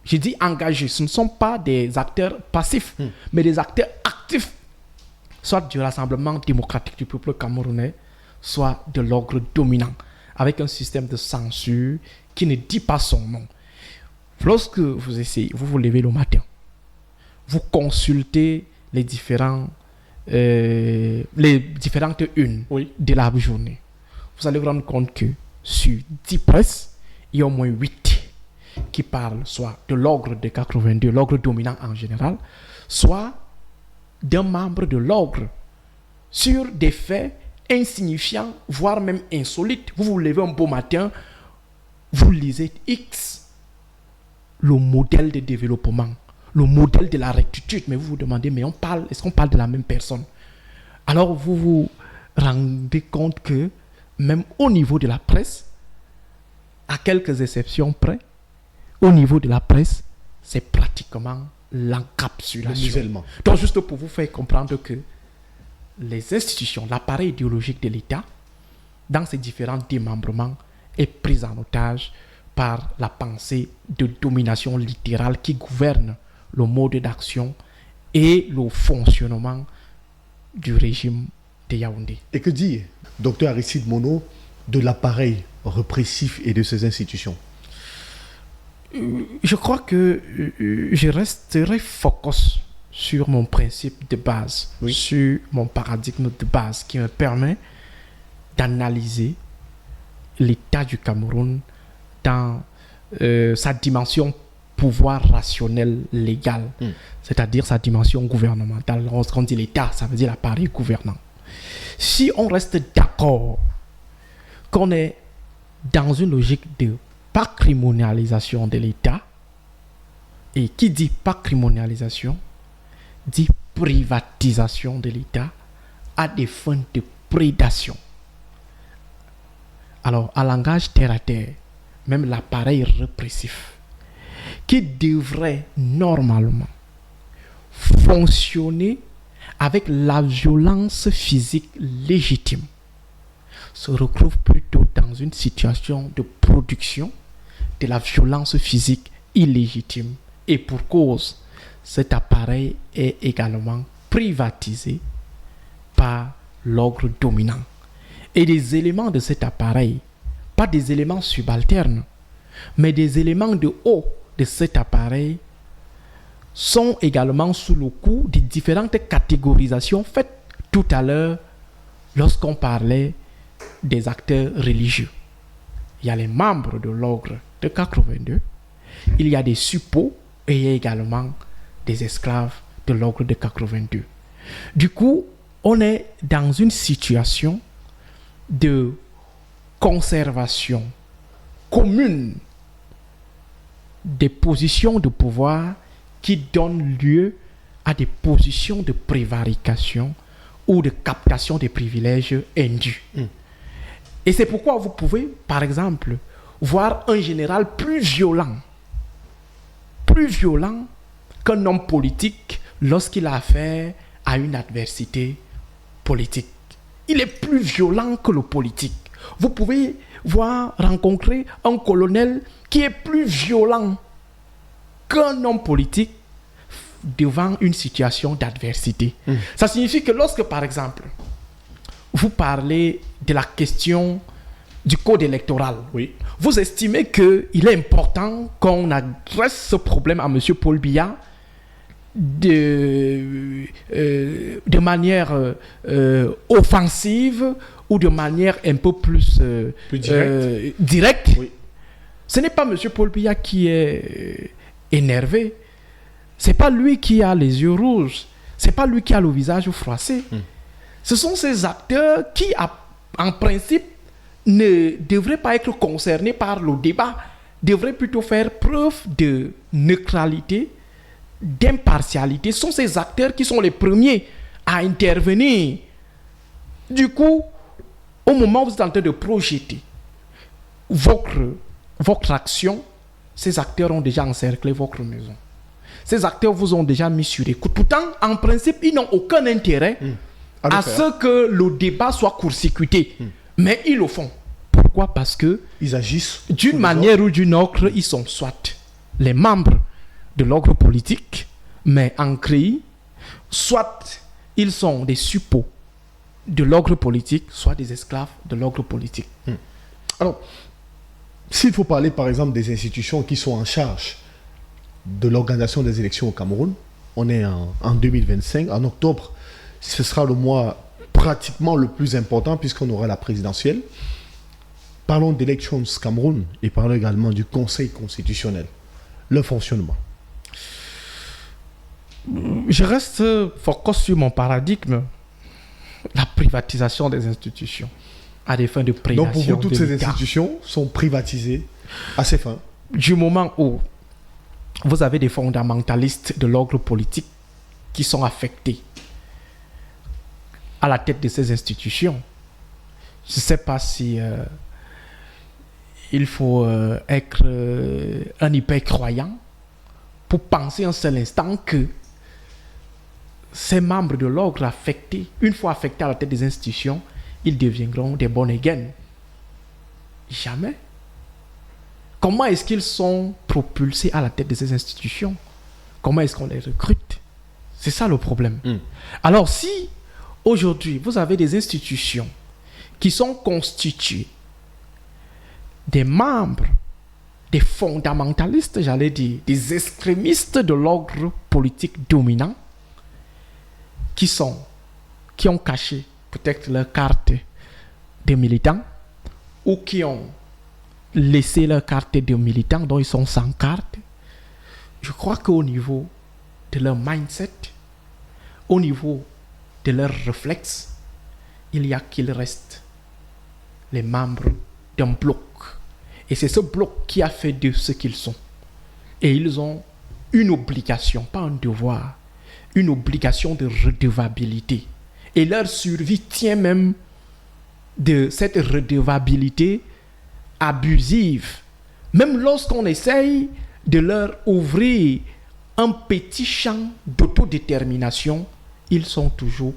Je dis engagés, ce ne sont pas des acteurs passifs, mais des acteurs actifs, soit du Rassemblement démocratique du peuple camerounais, soit de l'ordre dominant, avec un système de censure qui ne dit pas son nom. Lorsque vous essayez, vous vous levez le matin, vous consultez les différentes unes de la journée, vous allez vous rendre compte que sur 10 presses, il y a au moins 8 qui parlent soit de l'ordre de 82, l'ordre dominant en général, soit d'un membre de l'ordre sur des faits insignifiants, voire même insolites. Vous vous levez un beau matin, vous lisez X, le modèle de développement, le modèle de la rectitude, mais vous vous demandez, mais est-ce qu'on parle de la même personne? Alors vous vous rendez compte que même au niveau de la presse, à quelques exceptions près, au niveau de la presse, c'est pratiquement l'encapsulation. Donc, juste pour vous faire comprendre que les institutions, l'appareil idéologique de l'État, dans ses différents démembrements, est pris en otage par la pensée de domination littérale qui gouverne le mode d'action et le fonctionnement du régime de Yaoundé. Et que dit Dr Aristide Monod de l'appareil répressif et de ses institutions? Je crois que je resterai focus sur mon principe de base, sur mon paradigme de base qui me permet d'analyser l'état du Cameroun dans sa dimension pouvoir rationnel légal, c'est-à-dire sa dimension gouvernementale. Lorsqu'on dit l'État, ça veut dire l'appareil gouvernant. Si on reste d'accord qu'on est dans une logique de patrimonialisation de l'État, et qui dit patrimonialisation dit privatisation de l'État à des fins de prédation. Alors, à langage terre à terre, même l'appareil répressif qui devrait normalement fonctionner avec la violence physique légitime se retrouve plutôt dans une situation de production de la violence physique illégitime. Et pour cause, cet appareil est également privatisé par l'ordre dominant. Et des éléments de cet appareil, pas des éléments subalternes, mais des éléments de haut de cet appareil, sont également sous le coup des différentes catégorisations faites tout à l'heure lorsqu'on parlait des acteurs religieux. Il y a les membres de l'ordre de 82, il y a des suppôts et il y a également des esclaves de l'ordre de 82. Du coup, on est dans une situation de conservation commune des positions de pouvoir qui donnent lieu à des positions de prévarication ou de captation des privilèges indus. Et c'est pourquoi vous pouvez, par exemple, voir un général plus violent qu'un homme politique lorsqu'il a affaire à une adversité politique. Il est plus violent que le politique. Vous pouvez rencontrer un colonel qui est plus violent qu'un homme politique devant une situation d'adversité. Ça signifie que lorsque, par exemple, vous parlez de la question du code électoral, vous estimez qu'il est important qu'on adresse ce problème à M. Paul Biya de manière offensive ou de manière un peu plus directe. Ce n'est pas M. Paul Biya qui est énervé. Ce n'est pas lui qui a les yeux rouges. Ce n'est pas lui qui a le visage froissé. Ce sont ces acteurs qui, en principe, ne devraient pas être concernés par le débat, devraient plutôt faire preuve de neutralité, d'impartialité. Ce sont ces acteurs qui sont les premiers à intervenir. Du coup, au moment où vous êtes en train de projeter votre action, ces acteurs ont déjà encerclé votre maison. Ces acteurs vous ont déjà mis sur écoute. Pourtant, en principe, ils n'ont aucun intérêt à ce que le débat soit court-circuité. Mais ils le font. Pourquoi? Parce que ils agissent d'une manière ou d'une autre, ils sont soit les membres de l'ordre politique, mais en CREI, soit ils sont des suppôts de l'ordre politique, soit des esclaves de l'ordre politique. Alors, s'il faut parler par exemple des institutions qui sont en charge de l'organisation des élections au Cameroun, on est en 2025, en octobre, ce sera le mois pratiquement le plus important puisqu'on aura la présidentielle. Parlons d'Elections Cameroun et parlons également du Conseil constitutionnel, le fonctionnement. Je reste focus sur mon paradigme, la privatisation des institutions à des fins de prédation. Donc pour vous, toutes ces institutions sont privatisées à ces fins. Du moment où vous avez des fondamentalistes de l'ordre politique qui sont affectés à la tête de ces institutions, je ne sais pas si il faut être un hyper-croyant pour penser un seul instant que ces membres de l'ordre affectés, une fois affectés à la tête des institutions, ils deviendront des born again. Jamais. Comment est-ce qu'ils sont propulsés à la tête de ces institutions? Comment est-ce qu'on les recrute? C'est ça le problème. Alors si aujourd'hui vous avez des institutions qui sont constituées des membres, des fondamentalistes, j'allais dire, des extrémistes de l'ordre politique dominant, qui ont caché peut-être leur carte de militants ou qui ont laissé leur carte de militants dont ils sont sans carte. Je crois qu'au niveau de leur mindset, au niveau de leurs réflexes, il y a qu'ils restent les membres d'un bloc. Et c'est ce bloc qui a fait de ce qu'ils sont. Et ils ont une obligation, pas un devoir, une obligation de redevabilité. Et leur survie tient même de cette redevabilité abusive. Même lorsqu'on essaye de leur ouvrir un petit champ d'autodétermination, ils sont toujours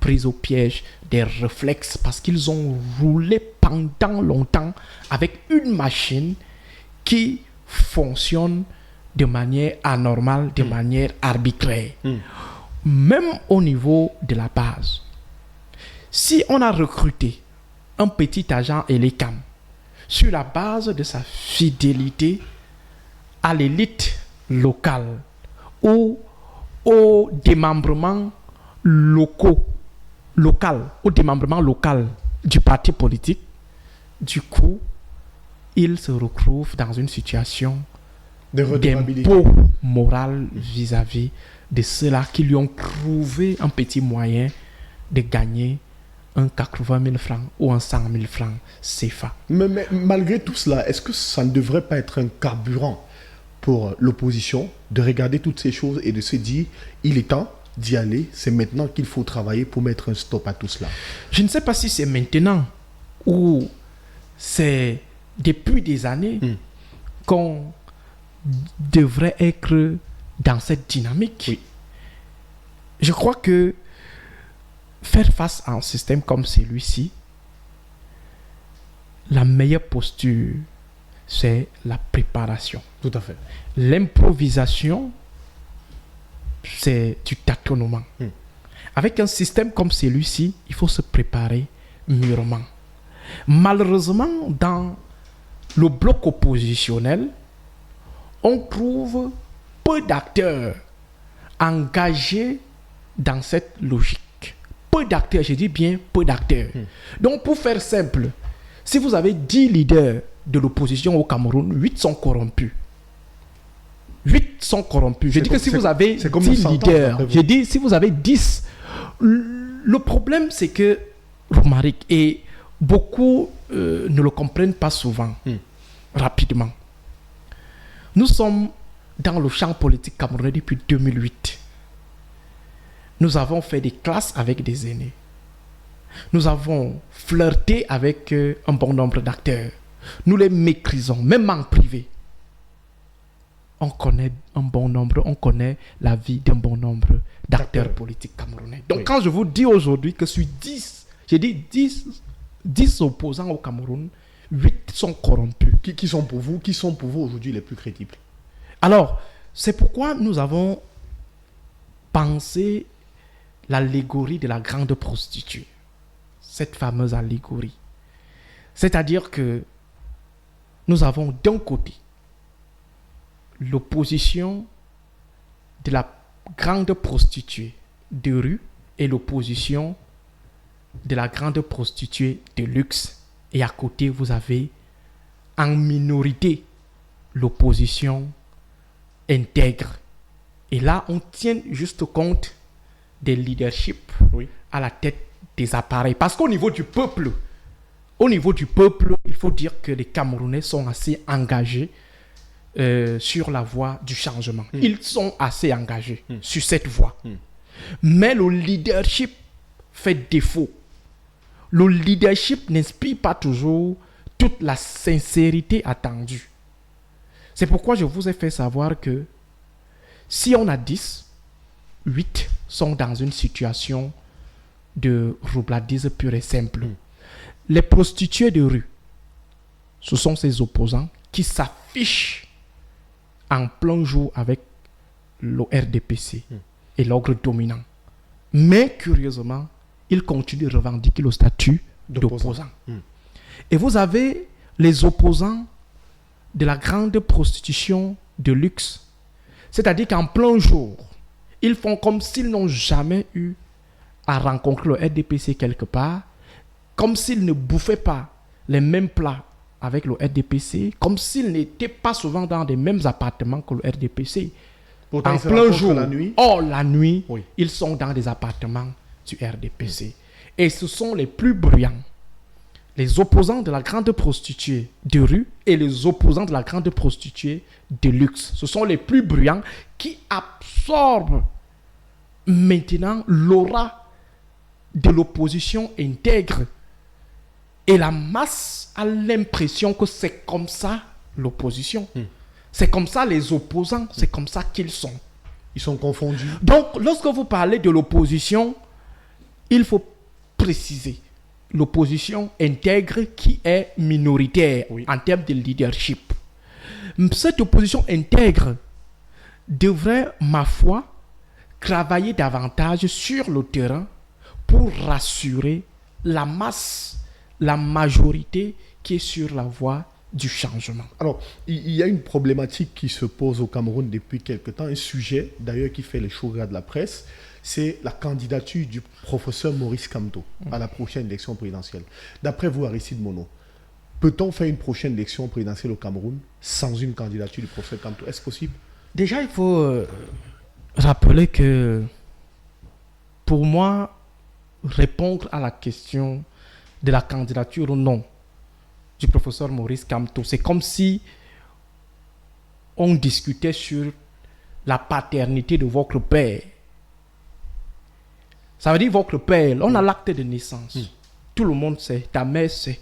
pris au piège des réflexes parce qu'ils ont roulé pendant longtemps avec une machine qui fonctionne de manière anormale, de manière arbitraire. Même au niveau de la base. Si on a recruté un petit agent ELECAM sur la base de sa fidélité à l'élite locale ou au démembrement local du parti politique, du coup, il se retrouve dans une situation d'impôt moral vis-à-vis de ceux-là qui lui ont trouvé un petit moyen de gagner un 80 000 francs ou un 100 000 francs CFA. Mais malgré tout cela, est-ce que ça ne devrait pas être un carburant pour l'opposition de regarder toutes ces choses et de se dire, il est temps d'y aller. C'est maintenant qu'il faut travailler pour mettre un stop à tout cela. Je ne sais pas si c'est maintenant ou c'est depuis des années qu'on devrait être dans cette dynamique. Oui. Je crois que faire face à un système comme celui-ci, la meilleure posture, c'est la préparation. Tout à fait. L'improvisation, c'est du tâtonnement. Avec un système comme celui-ci, il faut se préparer mûrement. Malheureusement, dans le bloc oppositionnel, on trouve peu d'acteurs engagés dans cette logique. Peu d'acteurs, je dis bien peu d'acteurs. Donc, pour faire simple, si vous avez 10 leaders de l'opposition au Cameroun, 8 sont corrompus. 8 sont corrompus. Je dis que si vous avez 10 leaders, je dis si vous avez 10, le problème c'est que, Romaric, et beaucoup ne le comprennent pas souvent, rapidement. Nous sommes dans le champ politique camerounais depuis 2008. Nous avons fait des classes avec des aînés. Nous avons flirté avec un bon nombre d'acteurs. Nous les méprisons, même en privé. On connaît un bon nombre, on connaît la vie d'un bon nombre d'acteurs politiques camerounais. Donc quand je vous dis aujourd'hui que sur 10, j'ai dit 10 opposants au Cameroun, 8 sont corrompus. Qui sont pour vous aujourd'hui les plus crédibles? Alors, c'est pourquoi nous avons pensé l'allégorie de la grande prostituée. Cette fameuse allégorie. C'est-à-dire que nous avons d'un côté l'opposition de la grande prostituée de rue et l'opposition de la grande prostituée de luxe. Et à côté, vous avez en minorité l'opposition intègre. Et là, on tient juste compte des leaderships à la tête des appareils. Parce qu'au niveau du peuple, il faut dire que les Camerounais sont assez engagés sur la voie du changement. Ils sont assez engagés sur cette voie. Mais le leadership fait défaut. Le leadership n'inspire pas toujours toute la sincérité attendue. C'est pourquoi je vous ai fait savoir que si on a 10, 8 sont dans une situation de roubladise pure et simple. Les prostituées de rue, ce sont ces opposants qui s'affichent en plein jour avec le RDPC et l'ordre dominant. Mais curieusement, ils continuent de revendiquer le statut d'opposant. Et vous avez les opposants de la grande prostitution de luxe. C'est-à-dire qu'en plein jour, ils font comme s'ils n'ont jamais eu à rencontrer le RDPC quelque part, comme s'ils ne bouffaient pas les mêmes plats avec le RDPC, comme s'ils n'étaient pas souvent dans les mêmes appartements que le RDPC. Pourtant, en plein jour, la nuit, oui, ils sont dans des appartements du RDPC. Et ce sont les plus bruyants. Les opposants de la grande prostituée de rue et les opposants de la grande prostituée de luxe. Ce sont les plus bruyants qui absorbent maintenant l'aura de l'opposition intègre. Et la masse a l'impression que c'est comme ça l'opposition. C'est comme ça les opposants, c'est comme ça qu'ils sont. Ils sont confondus. Donc, lorsque vous parlez de l'opposition, il faut préciser l'opposition intègre qui est minoritaire en termes de leadership. Cette opposition intègre devrait, ma foi, travailler davantage sur le terrain pour rassurer la masse, la majorité qui est sur la voie du changement. Alors, il y a une problématique qui se pose au Cameroun depuis quelque temps, un sujet d'ailleurs qui fait les chaudrons de la presse, c'est la candidature du professeur Maurice Kamto à la prochaine élection présidentielle. D'après vous, Aristide Mono, peut-on faire une prochaine élection présidentielle au Cameroun sans une candidature du professeur Kamto? Est-ce possible? Déjà, il faut rappeler que pour moi, répondre à la question de la candidature ou non du professeur Maurice Kamto, c'est comme si on discutait sur la paternité de votre père. Ça veut dire votre père. On a l'acte de naissance. Tout le monde sait, ta mère sait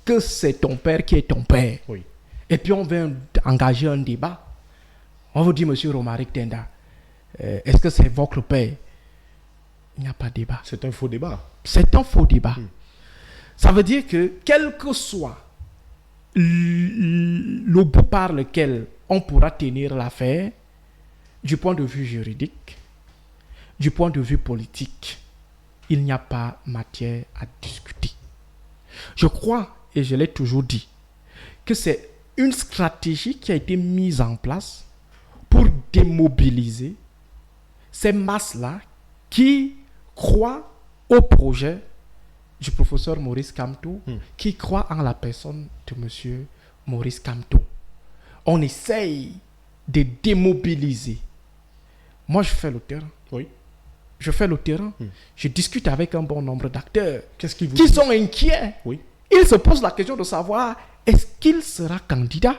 que c'est ton père qui est ton père. Oui. Et puis on vient engager un débat. On vous dit, monsieur Romaric Tenda, est-ce que c'est votre père? Il n'y a pas de débat. C'est un faux débat. C'est un faux débat. Ça veut dire que quel que soit le bout par lequel on pourra tenir l'affaire, du point de vue juridique, du point de vue politique, il n'y a pas matière à discuter. Je crois, et je l'ai toujours dit, que c'est une stratégie qui a été mise en place pour démobiliser ces masses-là qui croient au projet du professeur Maurice Kamto, qui croient en la personne de monsieur Maurice Kamto. On essaye de démobiliser. Moi, je fais le terrain. Oui. Je fais le terrain. Je discute avec un bon nombre d'acteurs Qu'est-ce qu'ils vous qui disent? sont inquiets. Oui. Ils se posent la question de savoir est-ce qu'il sera candidat?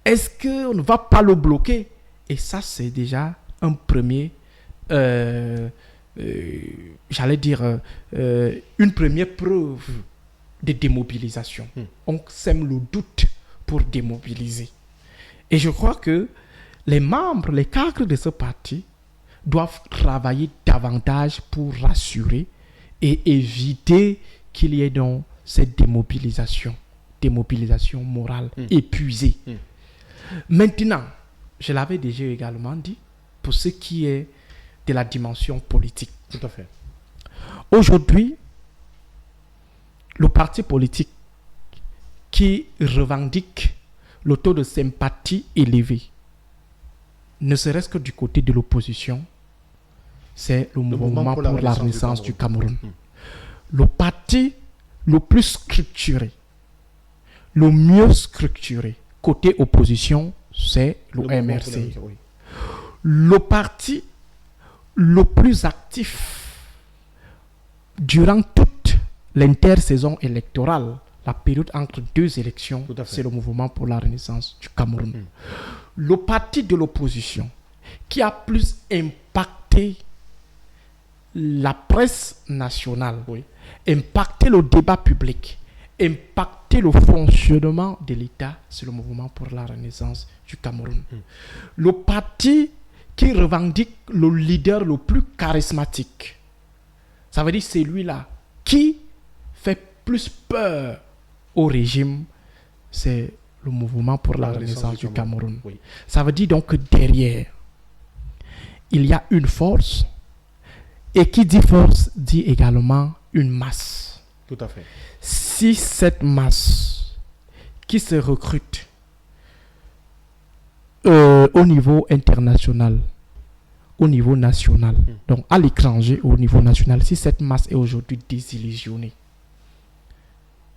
Est-ce qu'on ne va pas le bloquer? Et ça, c'est déjà un premier, j'allais dire, une première preuve de démobilisation. On sème le doute pour démobiliser. Et je crois que les membres, les cadres de ce parti doivent travailler davantage pour rassurer et éviter qu'il y ait donc cette démobilisation morale épuisée. Maintenant, je l'avais déjà également dit, pour ce qui est de la dimension politique. Tout à fait. Aujourd'hui, le parti politique qui revendique le taux de sympathie élevé, ne serait-ce que du côté de l'opposition, c'est le mouvement pour la renaissance du Cameroun. Le parti le plus structuré, le mieux structuré, côté opposition, c'est le MRC. Oui. Le parti le plus actif durant toute l'intersaison électorale, la période entre deux élections, c'est le mouvement pour la renaissance du Cameroun. Le parti de l'opposition qui a plus impacté la presse nationale, impacté le débat public, impacté le fonctionnement de l'État, c'est le mouvement pour la renaissance du Cameroun. Le parti qui revendique le leader le plus charismatique, ça veut dire celui-là qui fait plus peur au régime, c'est le mouvement pour la renaissance du Cameroun. Oui. Ça veut dire donc que derrière, il y a une force, et qui dit force dit également une masse. Tout à fait. Si cette masse qui se recrute au niveau international, au niveau national, donc à l'étranger, au niveau national, si cette masse est aujourd'hui désillusionnée,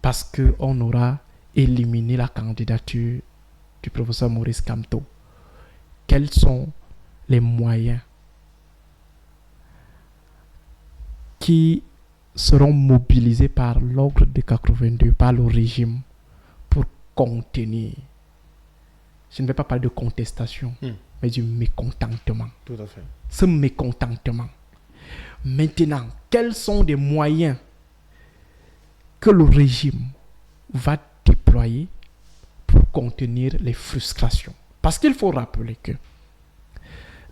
parce qu'on aura éliminé la candidature du professeur Maurice Kamto, quels sont les moyens qui seront mobilisés par l'ordre de 82, par le régime, pour contenir, je ne vais pas parler de contestation, mais du mécontentement. Tout à fait. Ce mécontentement. Maintenant, quels sont les moyens que le régime va déployer pour contenir les frustrations? Parce qu'il faut rappeler que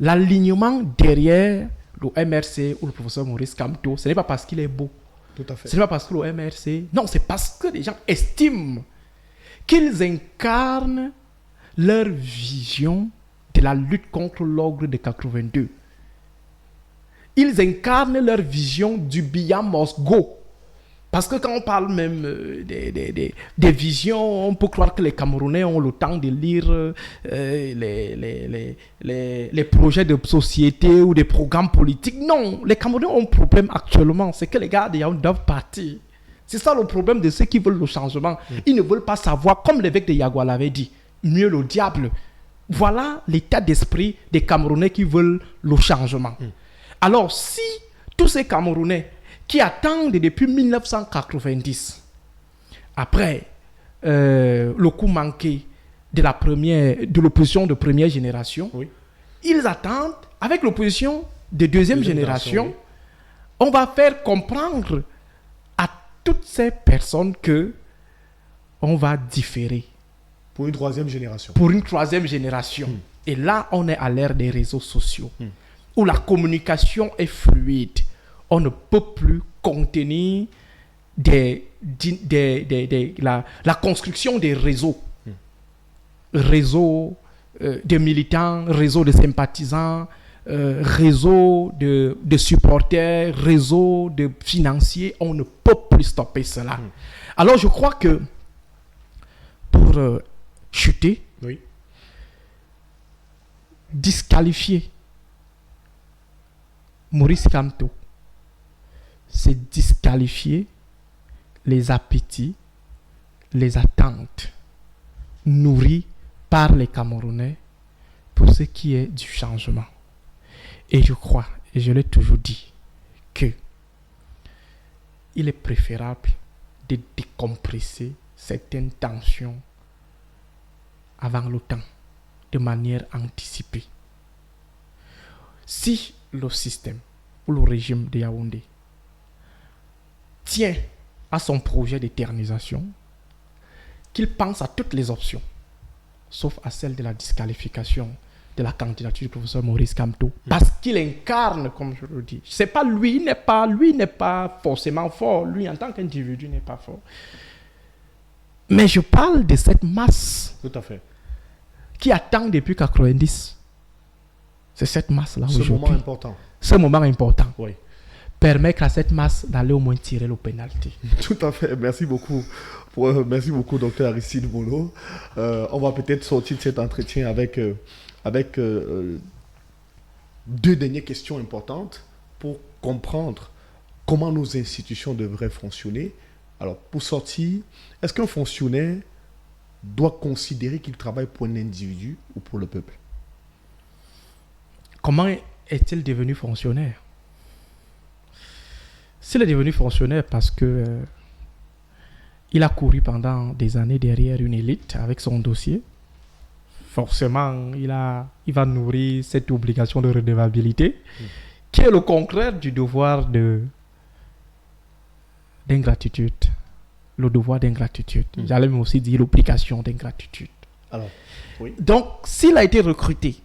l'alignement derrière le MRC ou le professeur Maurice Kamto, ce n'est pas parce qu'il est beau. Tout à fait. Ce n'est pas parce que le MRC... Non, c'est parce que les gens estiment qu'ils incarnent leur vision de la lutte contre l'ogre de 82. Ils incarnent leur vision du Biya must go. Parce que quand on parle même des visions, on peut croire que les Camerounais ont le temps de lire les projets de société ou des programmes politiques. Non, les Camerounais ont un problème actuellement, c'est que les gars de Yaoundé doivent partir. C'est ça le problème de ceux qui veulent le changement. Ils ne veulent pas savoir, comme l'évêque de Yagua l'avait dit, mieux le diable. Voilà l'état d'esprit des Camerounais qui veulent le changement. Alors, si tous ces Camerounais qui attendent depuis 1990, après le coup manqué de l'opposition de première génération, ils attendent, avec l'opposition de deuxième génération, on va faire comprendre à toutes ces personnes que on va différer. Pour une troisième génération. Pour une troisième génération. Et là, on est à l'ère des réseaux sociaux, où la communication est fluide. On ne peut plus contenir la construction des réseaux. Réseaux de militants, réseaux de sympathisants, réseaux de supporters, réseaux de financiers. On ne peut plus stopper cela. Alors, je crois que pour chuter, Oui. disqualifier Maurice Kamto, c'est disqualifier les appétits, les attentes nourries par les Camerounais pour ce qui est du changement. Et je crois, et je l'ai toujours dit, que il est préférable de décompresser certaines tensions avant le temps, de manière anticipée. Si le système ou le régime de Yaoundé tient à son projet d'éternisation, qu'il pense à toutes les options, sauf à celle de la disqualification de la candidature du professeur Maurice Kamto, parce qu'il incarne, comme je le dis, c'est pas lui, n'est pas forcément fort, lui en tant qu'individu n'est pas fort. Mais je parle de cette masse Tout à fait. qui attend depuis 90. C'est cette masse-là Ce aujourd'hui. moment important. Ce moment important. Oui. Permettre à cette masse d'aller au moins tirer le pénalty. Tout à fait. Merci beaucoup. Merci beaucoup, docteur Aristide Molo. On va peut-être sortir de cet entretien avec deux dernières questions importantes pour comprendre comment nos institutions devraient fonctionner. Alors, pour sortir, est-ce qu'un fonctionnaire doit considérer qu'il travaille pour un individu ou pour le peuple? Comment est-il devenu fonctionnaire? S'il est devenu fonctionnaire parce que il a couru pendant des années derrière une élite avec son dossier, forcément, il va nourrir cette obligation de redevabilité, qui est le contraire du devoir d'ingratitude. Le devoir d'ingratitude. J'allais même aussi dire l'obligation d'ingratitude. Alors, oui. Donc, s'il a été recruté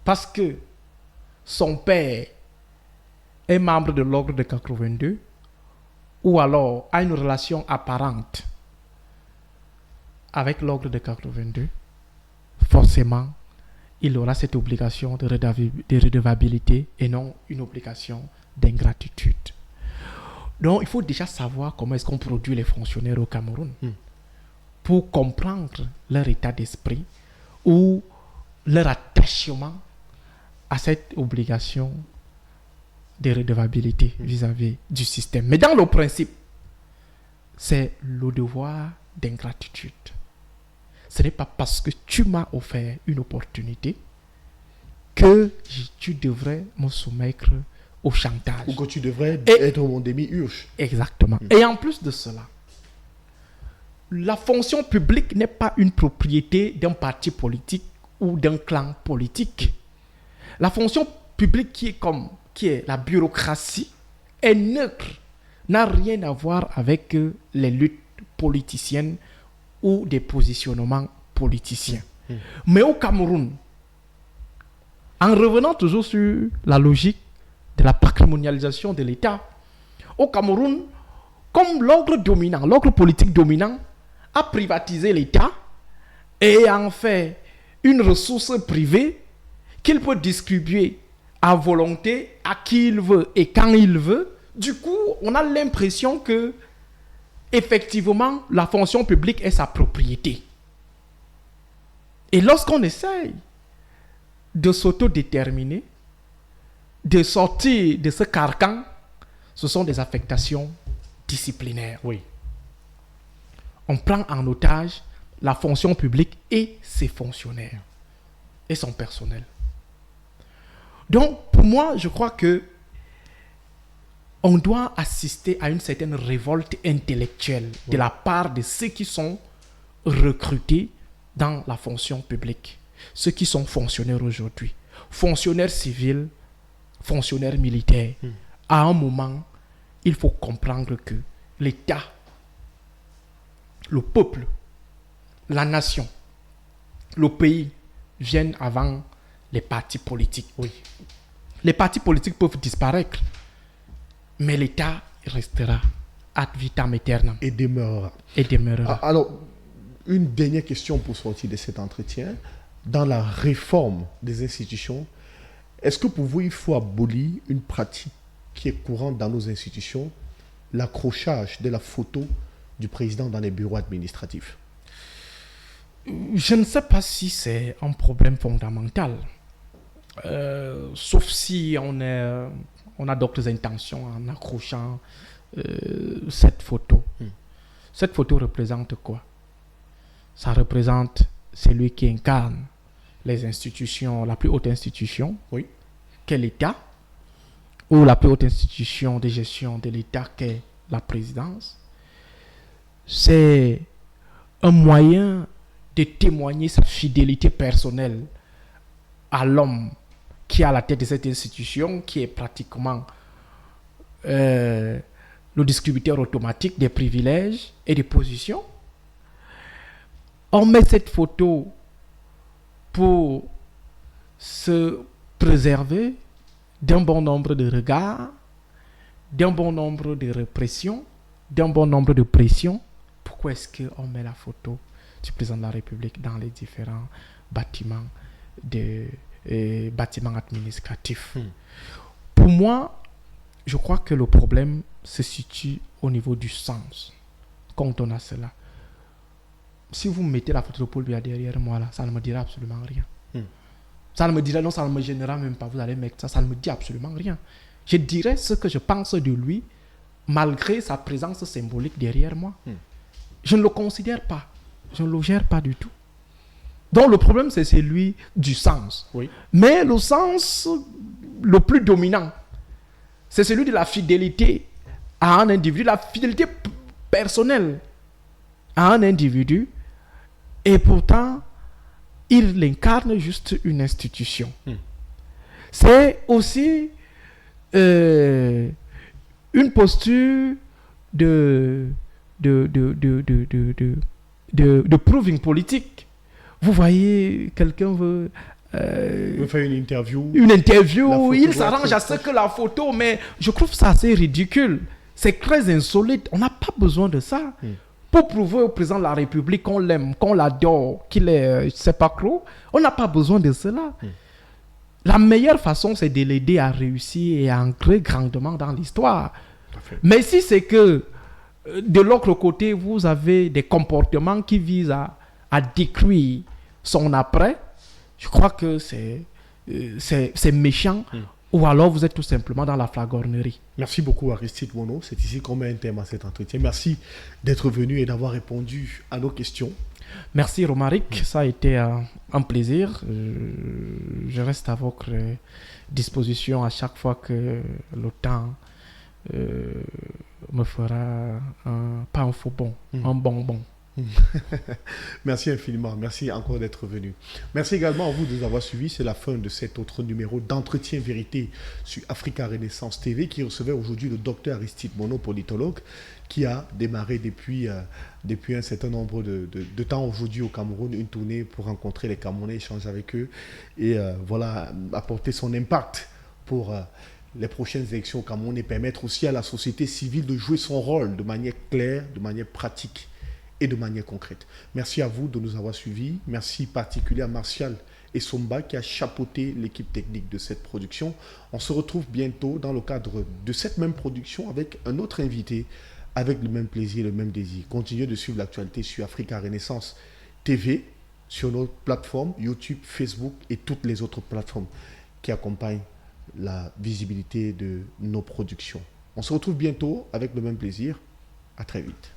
parce que son père est membre de l'ordre de 82, ou alors a une relation apparente avec l'ordre de 82, forcément, il aura cette obligation de redevabilité et non une obligation d'ingratitude. Donc, il faut déjà savoir comment est-ce qu'on produit les fonctionnaires au Cameroun pour comprendre leur état d'esprit ou leur attachement à cette obligation de redevabilité vis-à-vis du système. Mais dans le principe, c'est le devoir d'ingratitude. Ce n'est pas parce que tu m'as offert une opportunité que tu devrais me soumettre au chantage. Ou que tu devrais être mon demi-urge. Exactement. Et en plus de cela, la fonction publique n'est pas une propriété d'un parti politique ou d'un clan politique. La fonction publique qui est la bureaucratie est neutre, n'a rien à voir avec les luttes politiciennes ou des positionnements politiciens. Mais au Cameroun, en revenant toujours sur la logique de la patrimonialisation de l'État, au Cameroun, comme l'ordre politique dominant a privatisé l'État et en fait une ressource privée qu'il peut distribuer à volonté, à qui il veut et quand il veut, du coup, on a l'impression que effectivement, la fonction publique est sa propriété. Et lorsqu'on essaye de s'autodéterminer, de sortir de ce carcan, ce sont des affectations disciplinaires. Oui. On prend en otage la fonction publique et ses fonctionnaires et son personnel. Donc, pour moi, je crois que on doit assister à une certaine révolte intellectuelle de la part de ceux qui sont recrutés dans la fonction publique, ceux qui sont fonctionnaires aujourd'hui, fonctionnaires civils, fonctionnaires militaires, à un moment, il faut comprendre que l'État, le peuple, la nation, le pays viennent avant les partis politiques. Oui. Les partis politiques peuvent disparaître, mais l'État restera ad vitam aeternam Et demeurera. et demeurera. Alors, une dernière question pour sortir de cet entretien. Dans la réforme des institutions, est-ce que pour vous, il faut abolir une pratique qui est courante dans nos institutions, l'accrochage de la photo du président dans les bureaux administratifs? Je ne sais pas si c'est un problème fondamental, sauf si on a d'autres intentions en accrochant cette photo. Cette photo représente quoi? Ça représente celui qui incarne les institutions, la plus haute institution, Oui. qu'est l'État, ou la plus haute institution de gestion de l'État qu'est la présidence. C'est un moyen de témoigner sa fidélité personnelle à l'homme qui est à la tête de cette institution, qui est pratiquement le distributeur automatique des privilèges et des positions. On met cette photo pour se préserver d'un bon nombre de regards, d'un bon nombre de répressions, d'un bon nombre de pressions. Pourquoi est-ce qu'on met la photo du président de la République dans les différents bâtiments administratifs? Pour moi, je crois que le problème se situe au niveau du sens. Quand on a cela, si vous mettez la photo de Paul Biya derrière moi, là, ça ne me dira absolument rien. Ça ne me dira, non, ça ne me gênera même pas. Vous allez mettre ça, ça ne me dit absolument rien. Je dirais ce que je pense de lui, malgré sa présence symbolique derrière moi. Je ne le considère pas. Je ne le gère pas du tout. Donc le problème, c'est celui du sens. Oui. Mais le sens le plus dominant, c'est celui de la fidélité à un individu, la fidélité personnelle à un individu. Et pourtant, il incarne juste une institution. C'est aussi une posture de proving politique. Vous voyez, quelqu'un veut faire une interview. Il s'arrange à ce que la photo, mais je trouve ça assez ridicule. C'est très insolite. On n'a pas besoin de ça. Pour prouver au président de la République qu'on l'aime, qu'on l'adore, qu'il est, je ne sais pas trop, on n'a pas besoin de cela. La meilleure façon, c'est de l'aider à réussir et à entrer grandement dans l'histoire. Mais si c'est que, de l'autre côté, vous avez des comportements qui visent à détruire son après, je crois que c'est méchant. Ou alors vous êtes tout simplement dans la flagornerie. Merci beaucoup Aristide Mono. C'est ici qu'on met un terme à cet entretien. Merci d'être venu et d'avoir répondu à nos questions. Merci Romaric, ça a été un plaisir. Je reste à votre disposition à chaque fois que le temps me fera pas un faux bon, un bonbon. Merci infiniment, merci encore d'être venu. Merci également à vous de nous avoir suivis. C'est la fin de cet autre numéro d'Entretien Vérité sur Africa Renaissance TV qui recevait aujourd'hui le docteur Aristide Mono, politologue, qui a démarré depuis un certain nombre de temps aujourd'hui au Cameroun, une tournée pour rencontrer les Camerounais, échanger avec eux et voilà, apporter son impact pour les prochaines élections au Cameroun et permettre aussi à la société civile de jouer son rôle de manière claire, de manière pratique et de manière concrète. Merci à vous de nous avoir suivis. Merci particulier à Martial et Somba qui a chapeauté l'équipe technique de cette production. On se retrouve bientôt dans le cadre de cette même production avec un autre invité, avec le même plaisir, le même désir. Continuez de suivre l'actualité sur Africa Renaissance TV, sur nos plateformes YouTube, Facebook et toutes les autres plateformes qui accompagnent la visibilité de nos productions. On se retrouve bientôt avec le même plaisir. À très vite.